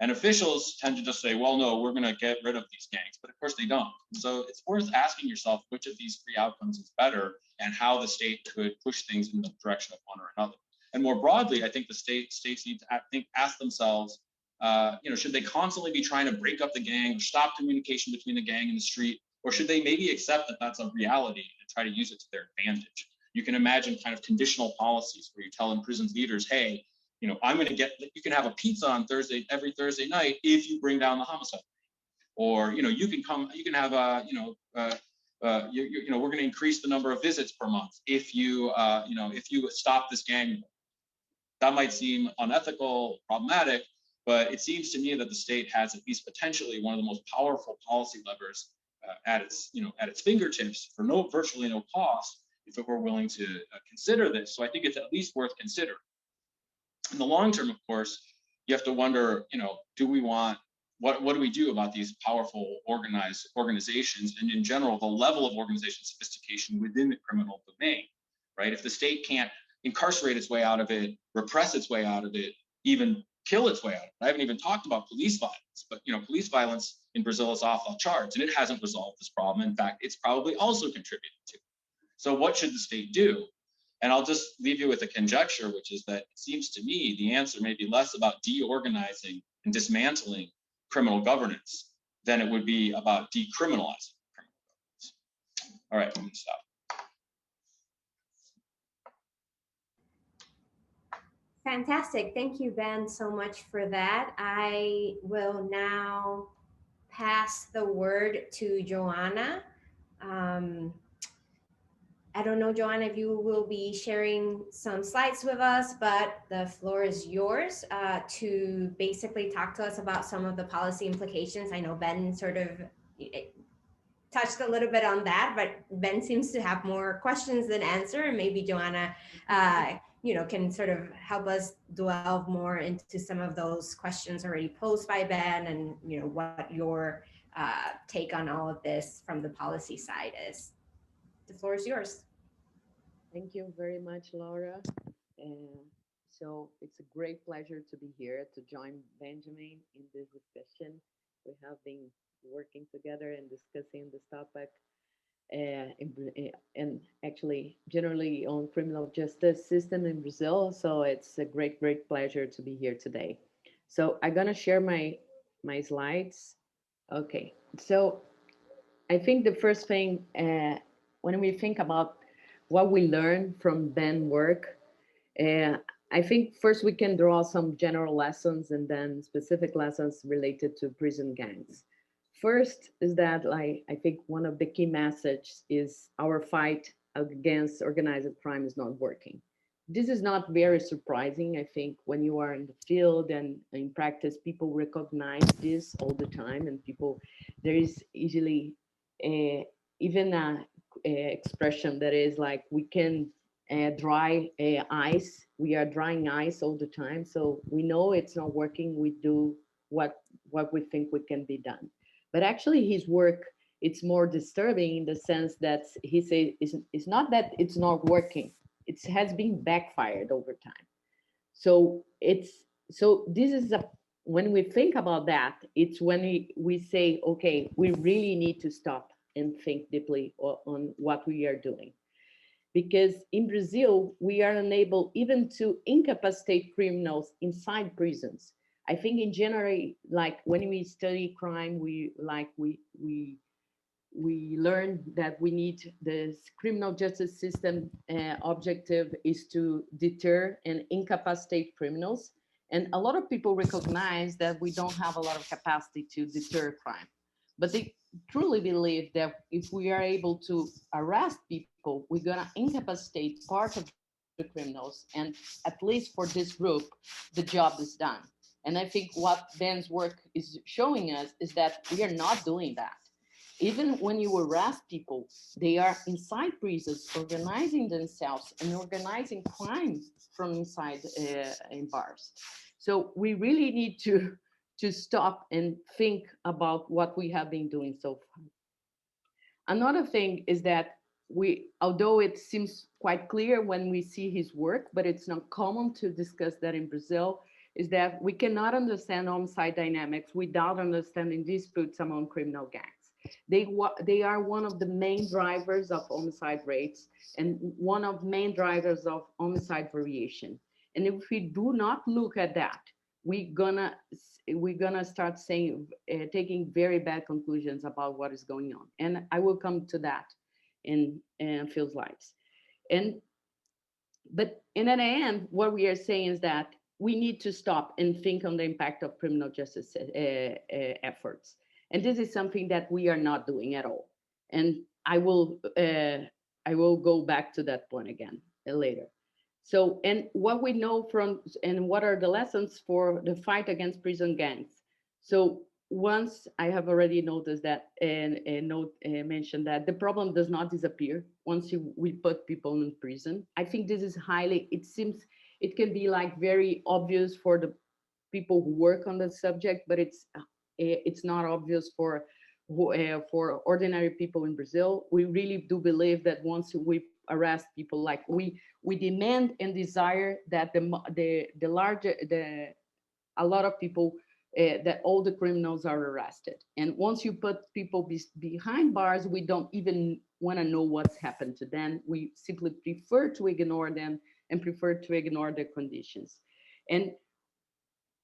And officials tend to just say, well, no, we're going to get rid of these gangs. But of course they don't. So it's worth asking yourself which of these three outcomes is better and how the state could push things in the direction of one or another. And more broadly, I think the states need to ask themselves, you know, should they constantly be trying to break up the gang or stop communication between the gang and the street? Or should they maybe accept that that's a reality and try to use it to their advantage? You can imagine kind of conditional policies where you tell imprisoned leaders, hey, you know, you can have a pizza on every Thursday night if you bring down the homicide. Or, you know, you can have we're going to increase the number of visits per month if you stop this gang. That might seem unethical, problematic, but it seems to me that the state has at least potentially one of the most powerful policy levers at its fingertips for virtually no cost if it were willing to consider this. So I think it's at least worth considering. In the long term, of course, you have to wonder, you know, what do we do about these powerful organized organizations, and in general, the level of organization sophistication within the criminal domain, right? If the state can't incarcerate its way out of it, repress its way out of it, even kill its way out of it. I haven't even talked about police violence, but, you know, police violence in Brazil is off the charts, and it hasn't resolved this problem. In fact, it's probably also contributed to it. So what should the state do? And I'll just leave you with a conjecture, which is that it seems to me the answer may be less about deorganizing and dismantling criminal governance than it would be about decriminalizing criminal governance. All right, I'm going to stop. Fantastic. Thank you, Ben, so much for that. I will now pass the word to Joana. I don't know, Joana, if you will be sharing some slides with us, but the floor is yours to basically talk to us about some of the policy implications. I know Ben sort of touched a little bit on that, but Ben seems to have more questions than answer, and maybe Joana can sort of help us delve more into some of those questions already posed by Ben, and what your take on all of this from the policy side is. The floor is yours. Thank you very much, Laura. So it's a great pleasure to be here to join Benjamin in this discussion. We have been working together and discussing this topic and actually generally on criminal justice system in Brazil. So it's a great pleasure to be here today. So I'm gonna share my slides. Okay, so I think the first thing when we think about what we learn from Ben's work, I think first we can draw some general lessons and then specific lessons related to prison gangs. First is that I think one of the key messages is our fight against organized crime is not working. This is not very surprising. I think when you are in the field and in practice, people recognize this all the time, and there is easily even a expression that is like, we can dry ice. We are drying ice all the time, so we know it's not working. We do what we think we can be done. But actually his work, it's more disturbing in the sense that he says it's not that it's not working, it has been backfired over time. So this is when we think about that, it's when we say, okay, we really need to stop and think deeply on what we are doing. Because in Brazil, we are unable even to incapacitate criminals inside prisons. I think in general, like when we study crime, we learn that we need this criminal justice system objective is to deter and incapacitate criminals. And a lot of people recognize that we don't have a lot of capacity to deter crime. But they truly believe that if we are able to arrest people, we're going to incapacitate part of the criminals. And at least for this group, the job is done. And I think what Ben's work is showing us is that we are not doing that. Even when you arrest people, they are inside prisons, organizing themselves and organizing crime from inside in bars. So we really need to stop and think about what we have been doing so far. Another thing is that although it seems quite clear when we see his work, but it's not common to discuss that in Brazil, is that we cannot understand homicide dynamics without understanding disputes among criminal gangs. They are one of the main drivers of homicide rates and one of main drivers of homicide variation. And if we do not look at that, we're gonna start saying taking very bad conclusions about what is going on. And I will come to that in a few slides. But in the end, what we are saying is that we need to stop and think on the impact of criminal justice efforts. And this is something that we are not doing at all. And I will go back to that point again later. So, and what we know from, and what are the lessons for the fight against prison gangs? So once I have already noticed that and mentioned that the problem does not disappear once we put people in prison. I think this is it can be like very obvious for the people who work on the subject, but it's not obvious for ordinary people in Brazil. We really do believe that once we arrest people, like we demand and desire that a lot of people that all the criminals are arrested. And once you put people behind bars, we don't even want to know what's happened to them. We simply prefer to ignore them and prefer to ignore their conditions. And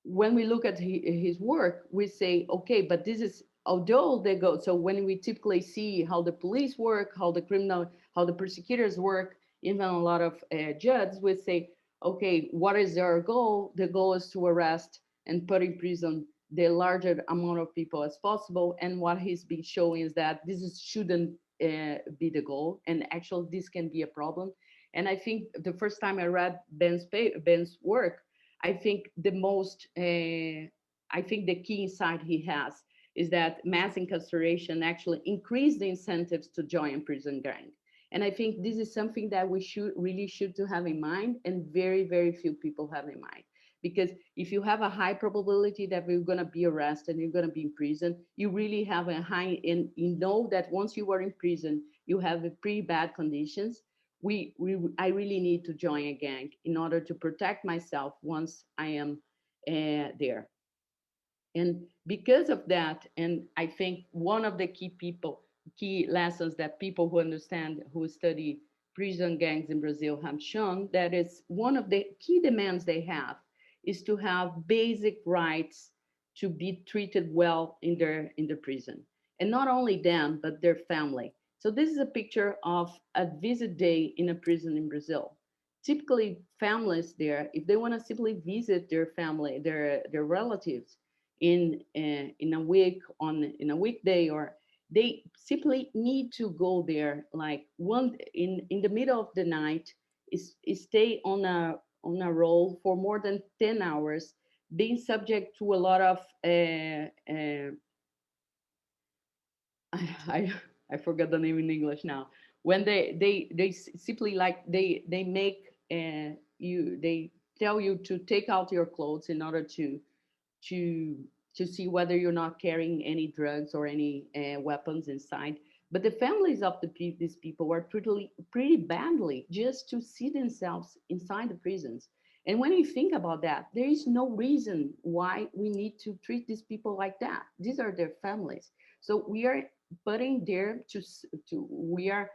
when we look at his work, we say, okay, but this is, although they go, so when we typically see how the police work, how the prosecutors work, even a lot of judges, we say, okay, what is their goal? The goal is to arrest and put in prison the larger amount of people as possible. And what he's been showing is that shouldn't be the goal. And actually, this can be a problem. And I think the first time I read Ben's work, I think the key insight he has is that mass incarceration actually increased the incentives to join prison gang. And I think this is something that we should to have in mind, and very, very few people have in mind. Because if you have a high probability that you're going to be arrested and you're going to be in prison, you really have a high, and you know that once you are in prison, you have pretty bad conditions. I really need to join a gang in order to protect myself once I am there. And because of that, and I think one of the key lessons that people who study prison gangs in Brazil have shown, that is one of the key demands they have is to have basic rights to be treated well in the prison. And not only them, but their family. So this is a picture of a visit day in a prison in Brazil. Typically, families there, if they want to simply visit their family, their relatives in a weekday, or they simply need to go there like in the middle of the night, is stay on a roll for more than 10 hours, being subject to a lot of I forgot the name in English now. When they simply like they make they tell you to take out your clothes in order to see whether you're not carrying any drugs or any weapons inside. But the families of these people are treated pretty badly just to see themselves inside the prisons. And when you think about that, there is no reason why we need to treat these people like that. These are their families. So we are putting there we are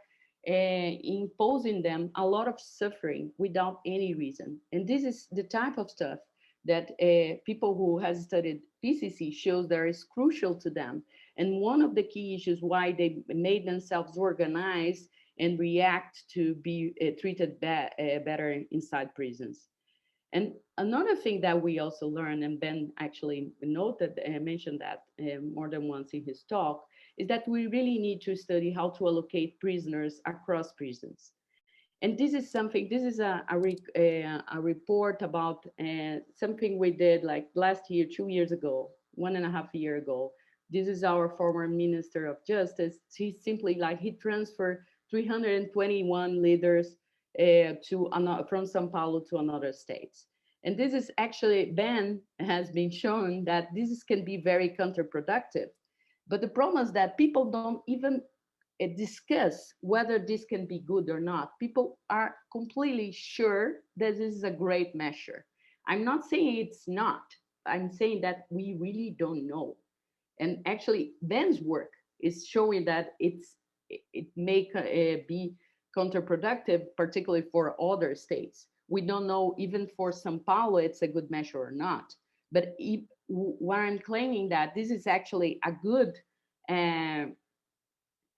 imposing them a lot of suffering without any reason. And this is the type of stuff that people who has studied PCC shows that is crucial to them. And one of the key issues why they made themselves organize and react to be treated better inside prisons. And another thing that we also learned, and Ben actually mentioned that more than once in his talk, is that we really need to study how to allocate prisoners across prisons. And this is something, this is a report about something we did like last year, 2 years ago, 1.5 years ago. This is our former Minister of Justice. He simply he transferred 321 leaders from Sao Paulo to another states. And this is actually, Ben has been shown that this can be very counterproductive. But the problem is that people don't even discuss whether this can be good or not. People are completely sure that this is a great measure. I'm not saying it's not. I'm saying that we really don't know. And actually, Ben's work is showing that it may be counterproductive, particularly for other states. We don't know even for Sao Paulo it's a good measure or not. But where I'm claiming that this is actually a good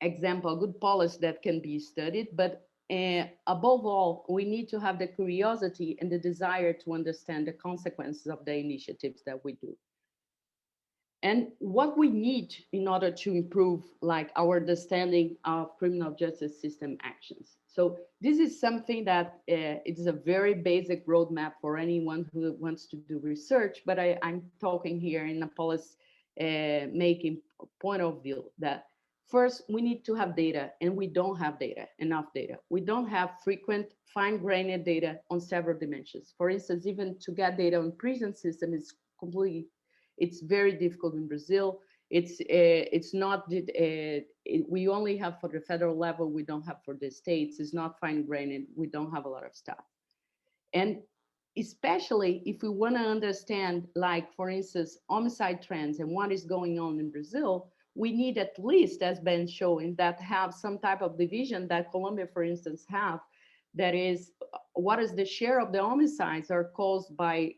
example, a good policy that can be studied, but above all, we need to have the curiosity and the desire to understand the consequences of the initiatives that we do. And what we need in order to improve our understanding of criminal justice system actions. So this is something that it is a very basic roadmap for anyone who wants to do research, but I'm talking here in a policy making point of view that first, we need to have data, and we don't have enough data. We don't have frequent, fine-grained data on several dimensions. For instance, even to get data on prison system is it's very difficult in Brazil. It's not, we only have for the federal level, we don't have for the states. It's not fine-grained, we don't have a lot of stuff. And especially if we want to understand, for instance, homicide trends and what is going on in Brazil, we need at least, as Ben showing, that have some type of division that Colombia, for instance, have. That is, what is the share of the homicides are caused by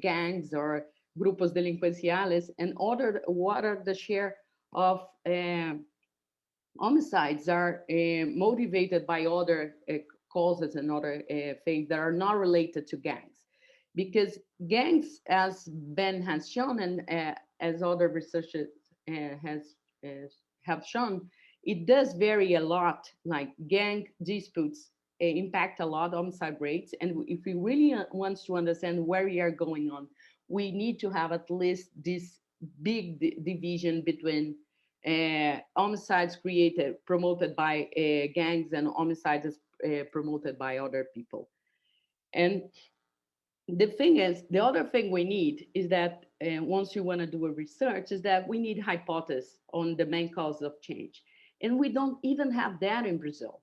gangs or grupos delincuenciales, and what are the share of homicides are motivated by other causes and other things that are not related to gangs. Because gangs, as Ben has shown, and as other researchers have shown, it does vary a lot. Gang disputes impact a lot homicide rates. And if we really want to understand where we are going on, we need to have at least this big division between homicides promoted by gangs and homicides promoted by other people. And the other thing we need is that once you want to do a research is that we need hypotheses on the main cause of change. And we don't even have that in Brazil.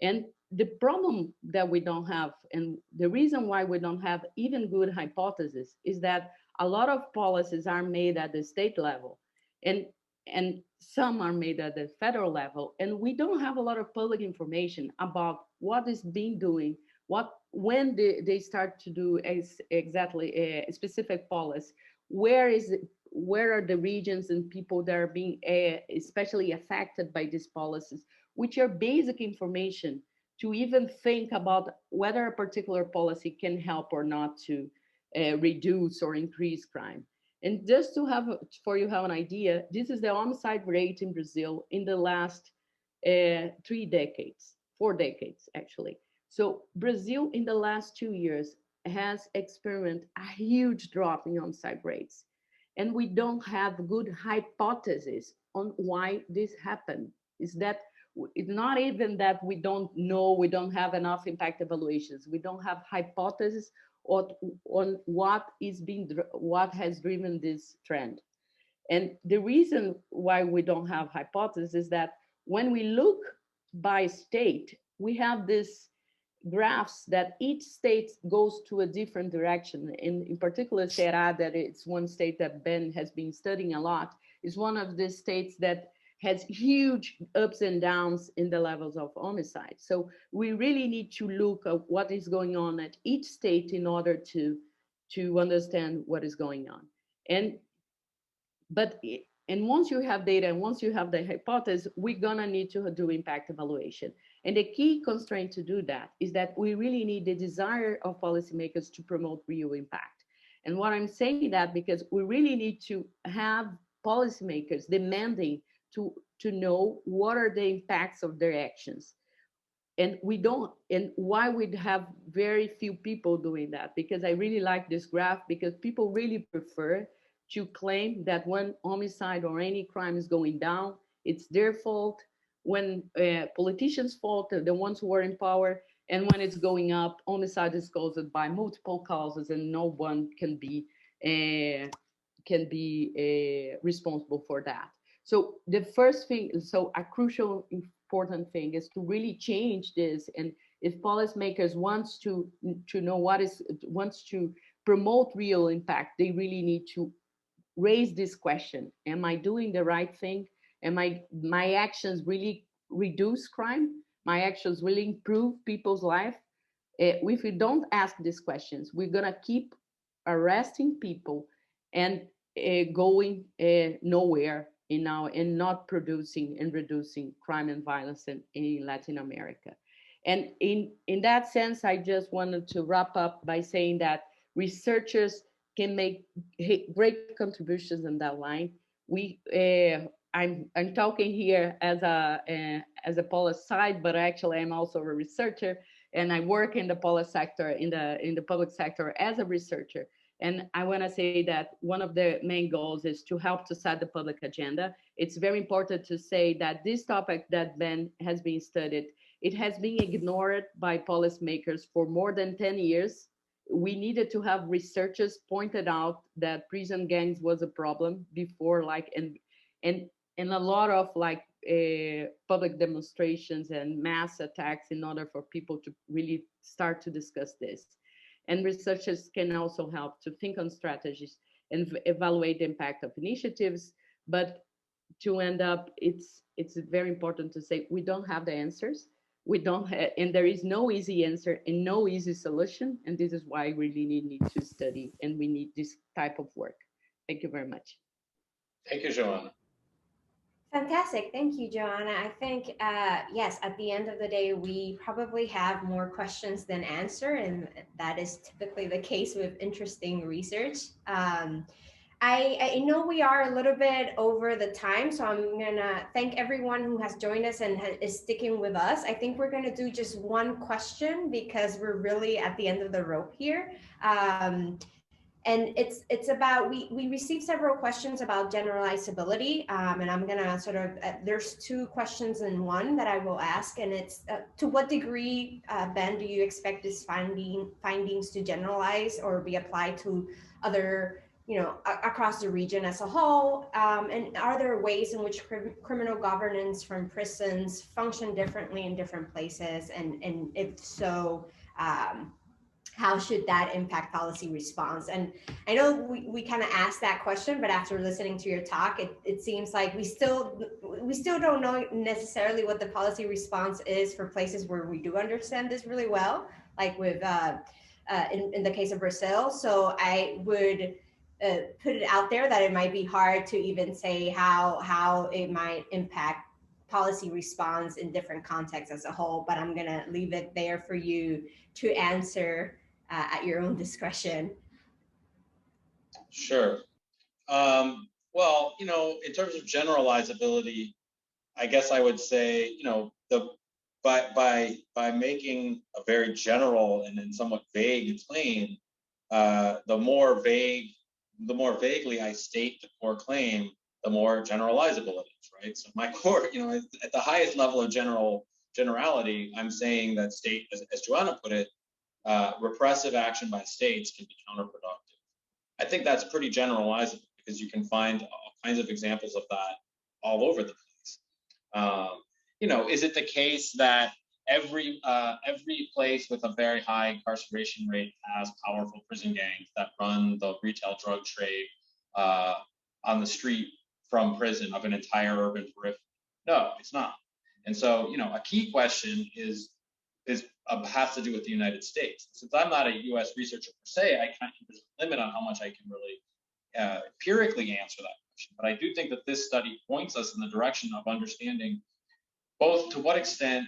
And the problem that we don't have, and the reason why we don't have even good hypotheses, is that a lot of policies are made at the state level, and some are made at the federal level, and we don't have a lot of public information about what is being doing, when they start to do exactly a specific policy, where are the regions and people that are being especially affected by these policies, which are basic information to even think about whether a particular policy can help or not to reduce or increase crime. And just for you have an idea, this is the homicide rate in Brazil in the last 4 decades, actually. So Brazil in the last 2 years has experienced a huge drop in homicide rates. And we don't have good hypotheses on why this happened. It's not even that we don't know, we don't have enough impact evaluations. We don't have hypotheses on what has driven this trend. And the reason why we don't have hypotheses is that when we look by state, we have this graphs that each state goes to a different direction. In particular, Ceará, that it's one state that Ben has been studying a lot, is one of the states that has huge ups and downs in the levels of homicide. So we really need to look at what is going on at each state in order to understand what is going on. And once you have data and once you have the hypothesis, we're gonna need to do impact evaluation. And the key constraint to do that is that we really need the desire of policymakers to promote real impact. And what I'm saying that because we really need to have policymakers demanding to know what are the impacts of their actions. And we don't, and why we'd have very few people doing that? Because I really like this graph, because people really prefer to claim that when homicide or any crime is going down, it's their fault. When politicians' fault, the ones who are in power, and when it's going up, homicide is caused by multiple causes, and no one can be responsible for that. So the first thing, so a crucial important thing is to really change this. And if policymakers wants to know wants to promote real impact, they really need to raise this question: am I doing the right thing? Am my actions really reduce crime? My actions really improve people's life? If we don't ask these questions, we're gonna keep arresting people and going nowhere and not producing and reducing crime and violence in Latin America. And in that sense, I just wanted to wrap up by saying that researchers can make great contributions in that line. I'm talking here as a policy side, but actually I'm also a researcher, and I work in the policy sector, in the public sector as a researcher. And I want to say that one of the main goals is to help to set the public agenda. It's very important to say that this topic that Ben has been studied, it has been ignored by policymakers for more than 10 years. We needed to have researchers pointed out that prison gangs was a problem before, and a lot of public demonstrations and mass attacks in order for people to really start to discuss this. And researchers can also help to think on strategies and evaluate the impact of initiatives. But to end up, it's very important to say we don't have the answers. We don't have, and there is no easy answer and no easy solution. And this is why we really need to study, and we need this type of work. Thank you very much. Thank you, Joana. Fantastic. Thank you, Joana. I think, yes, at the end of the day, we probably have more questions than answer, and that is typically the case with interesting research. I know we are a little bit over the time, so I'm gonna thank everyone who has joined us and is sticking with us. I think we're gonna do just one question because we're really at the end of the rope here. And it's about, we received several questions about generalizability, and I'm gonna sort of, there's two questions in one that I will ask, and it's to what degree, Ben, do you expect this findings to generalize or be applied to other, across the region as a whole? And are there ways in which criminal governance from prisons function differently in different places? And if so, how should that impact policy response? And I know we kind of asked that question, but after listening to your talk, it seems like we still don't know necessarily what the policy response is for places where we do understand this really well, like with in the case of Brazil. So I would put it out there that it might be hard to even say how it might impact policy response in different contexts as a whole, but I'm gonna leave it there for you to answer at your own discretion. Sure. Well, in terms of generalizability, I guess I would say, by making a very general and then somewhat vague claim, the more vaguely I state the core claim, the more generalizable it is, right? So my core, at the highest level of generality, I'm saying that state, as Joana put it, repressive action by states can be counterproductive. I think that's pretty generalizable because you can find all kinds of examples of that all over the place. Is it the case that every place with a very high incarceration rate has powerful prison gangs that run the retail drug trade on the street from prison of an entire urban periphery. No, it's not. And so, you know, a key question has to do with the United States. Since I'm not a U.S. researcher per se, I can't, there's a limit on how much I can really empirically answer that question. But I do think that this study points us in the direction of understanding both to what extent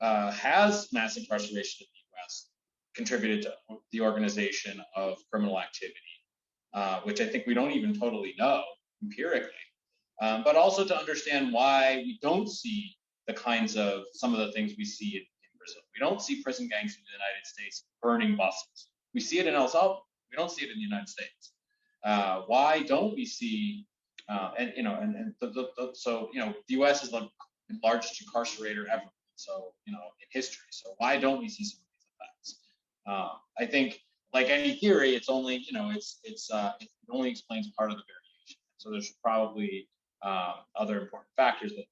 has mass incarceration in the U.S. contributed to the organization of criminal activity, which I think we don't even totally know empirically, but also to understand why we don't see the kinds of some of the things we see in Brazil. We don't see prison gangs in the United States burning buses. We see it in El Salvador. We don't see it in the United States. Why don't we see? So you know, the U.S. is the largest incarcerator ever. So you know, in history. So why don't we see some of these effects? I think, like any theory, it's only it only explains part of the variation. So there's probably other important factors that will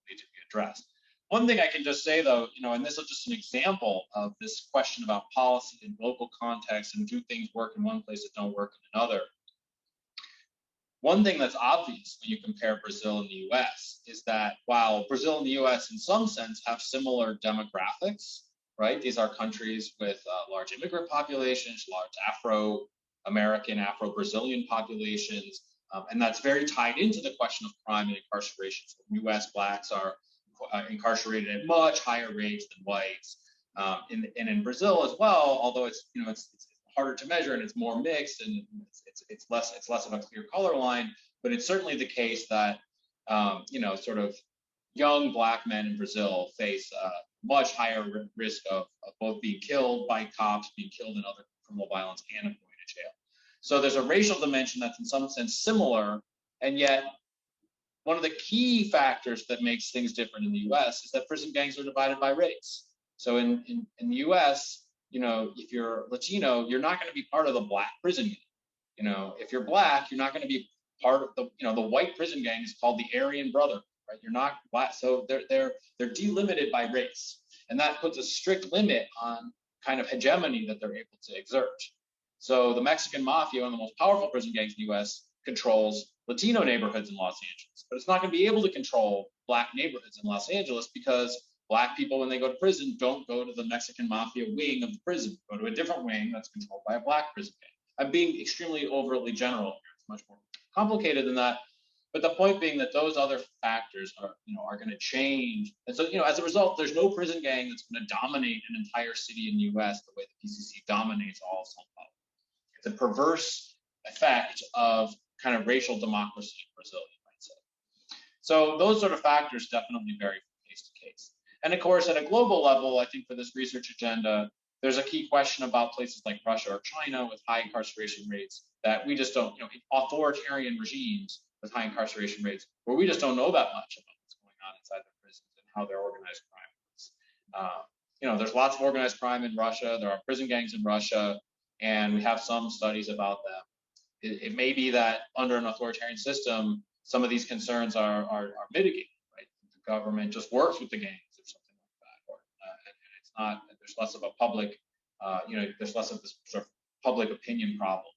need to be addressed. One thing I can just say though, you know, and this is just an example of this question about policy and local context and do things work in one place that don't work in another. One thing that's obvious when you compare Brazil and the US is that while Brazil and the US in some sense have similar demographics, right? These are countries with large immigrant populations, large Afro-American, Afro-Brazilian populations, and that's very tied into the question of crime and incarceration. So US Blacks are incarcerated at much higher rates than whites. And in Brazil as well, although it's harder to measure and it's more mixed and it's less of a clear color line, but it's certainly the case that sort of young Black men in Brazil face much higher risk of both being killed by cops, being killed in other criminal violence, and of going to jail. So there's a racial dimension that's in some sense similar, and yet one of the key factors that makes things different in the US is that prison gangs are divided by race. So in the US, you know, if you're Latino, you're not going to be part of the Black prison gang. You know, if you're Black, you're not going to be part of the white prison gang is called the Aryan Brotherhood, right? You're not Black, so they're delimited by race, and that puts a strict limit on kind of hegemony that they're able to exert. So the Mexican Mafia, one of the most powerful prison gangs in the US, controls Latino neighborhoods in Los Angeles, but it's not going to be able to control Black neighborhoods in Los Angeles because Black people, when they go to prison, don't go to the Mexican Mafia wing of the prison, go to a different wing that's controlled by a Black prison gang. I'm being extremely overtly general here. It's much more complicated than that. But the point being that those other factors are going to change. And so, as a result, there's no prison gang that's going to dominate an entire city in the US the way the PCC dominates all of São Paulo. It's a perverse effect of kind of racial democracy in Brazil, you might say. So those sort of factors definitely vary from case to case. And of course, at a global level, I think for this research agenda, there's a key question about places like Russia or China with high incarceration rates that we just don't, authoritarian regimes with high incarceration rates, where we just don't know that much about what's going on inside their prisons and how their organized crime works. There's lots of organized crime in Russia. There are prison gangs in Russia, and we have some studies about them. It may be that under an authoritarian system, some of these concerns are mitigated, right? The government just works with the gangs or something like that, or and it's not. There's less of a public, there's less of this sort of public opinion problem.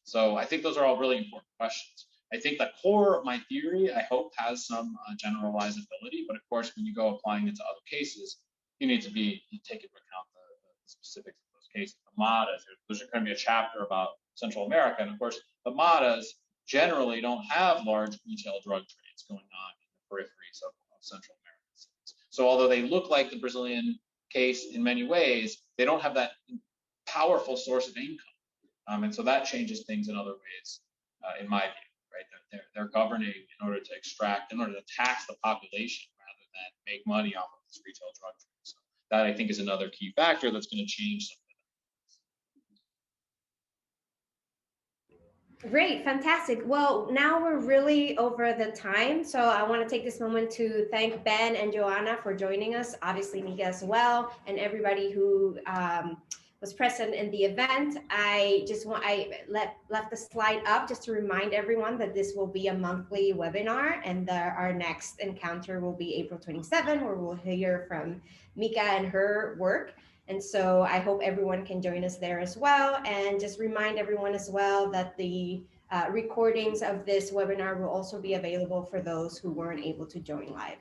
So I think those are all really important questions. I think the core of my theory, I hope, has some generalizability, but of course, when you go applying it to other cases, you need to take into account the specifics of those cases. The Maras, there's going to be a chapter about Central America, and of course, the Maras generally don't have large retail drug trades going on in the peripheries of Central American cities. So although they look like the Brazilian case in many ways, they don't have that powerful source of income, and so that changes things in other ways, in my view. Right, they're governing in order to tax the population rather than make money off of this retail drug trade. So that I think is another key factor that's going to change something. Great, fantastic. Well, now we're really over the time, so I want to take this moment to thank Ben and Joana for joining us, obviously Mika as well, and everybody who was present in the event. I left the slide up just to remind everyone that this will be a monthly webinar, and our next encounter will be April 27, where we'll hear from Mika and her work. And so I hope everyone can join us there as well. And just remind everyone as well that the recordings of this webinar will also be available for those who weren't able to join live.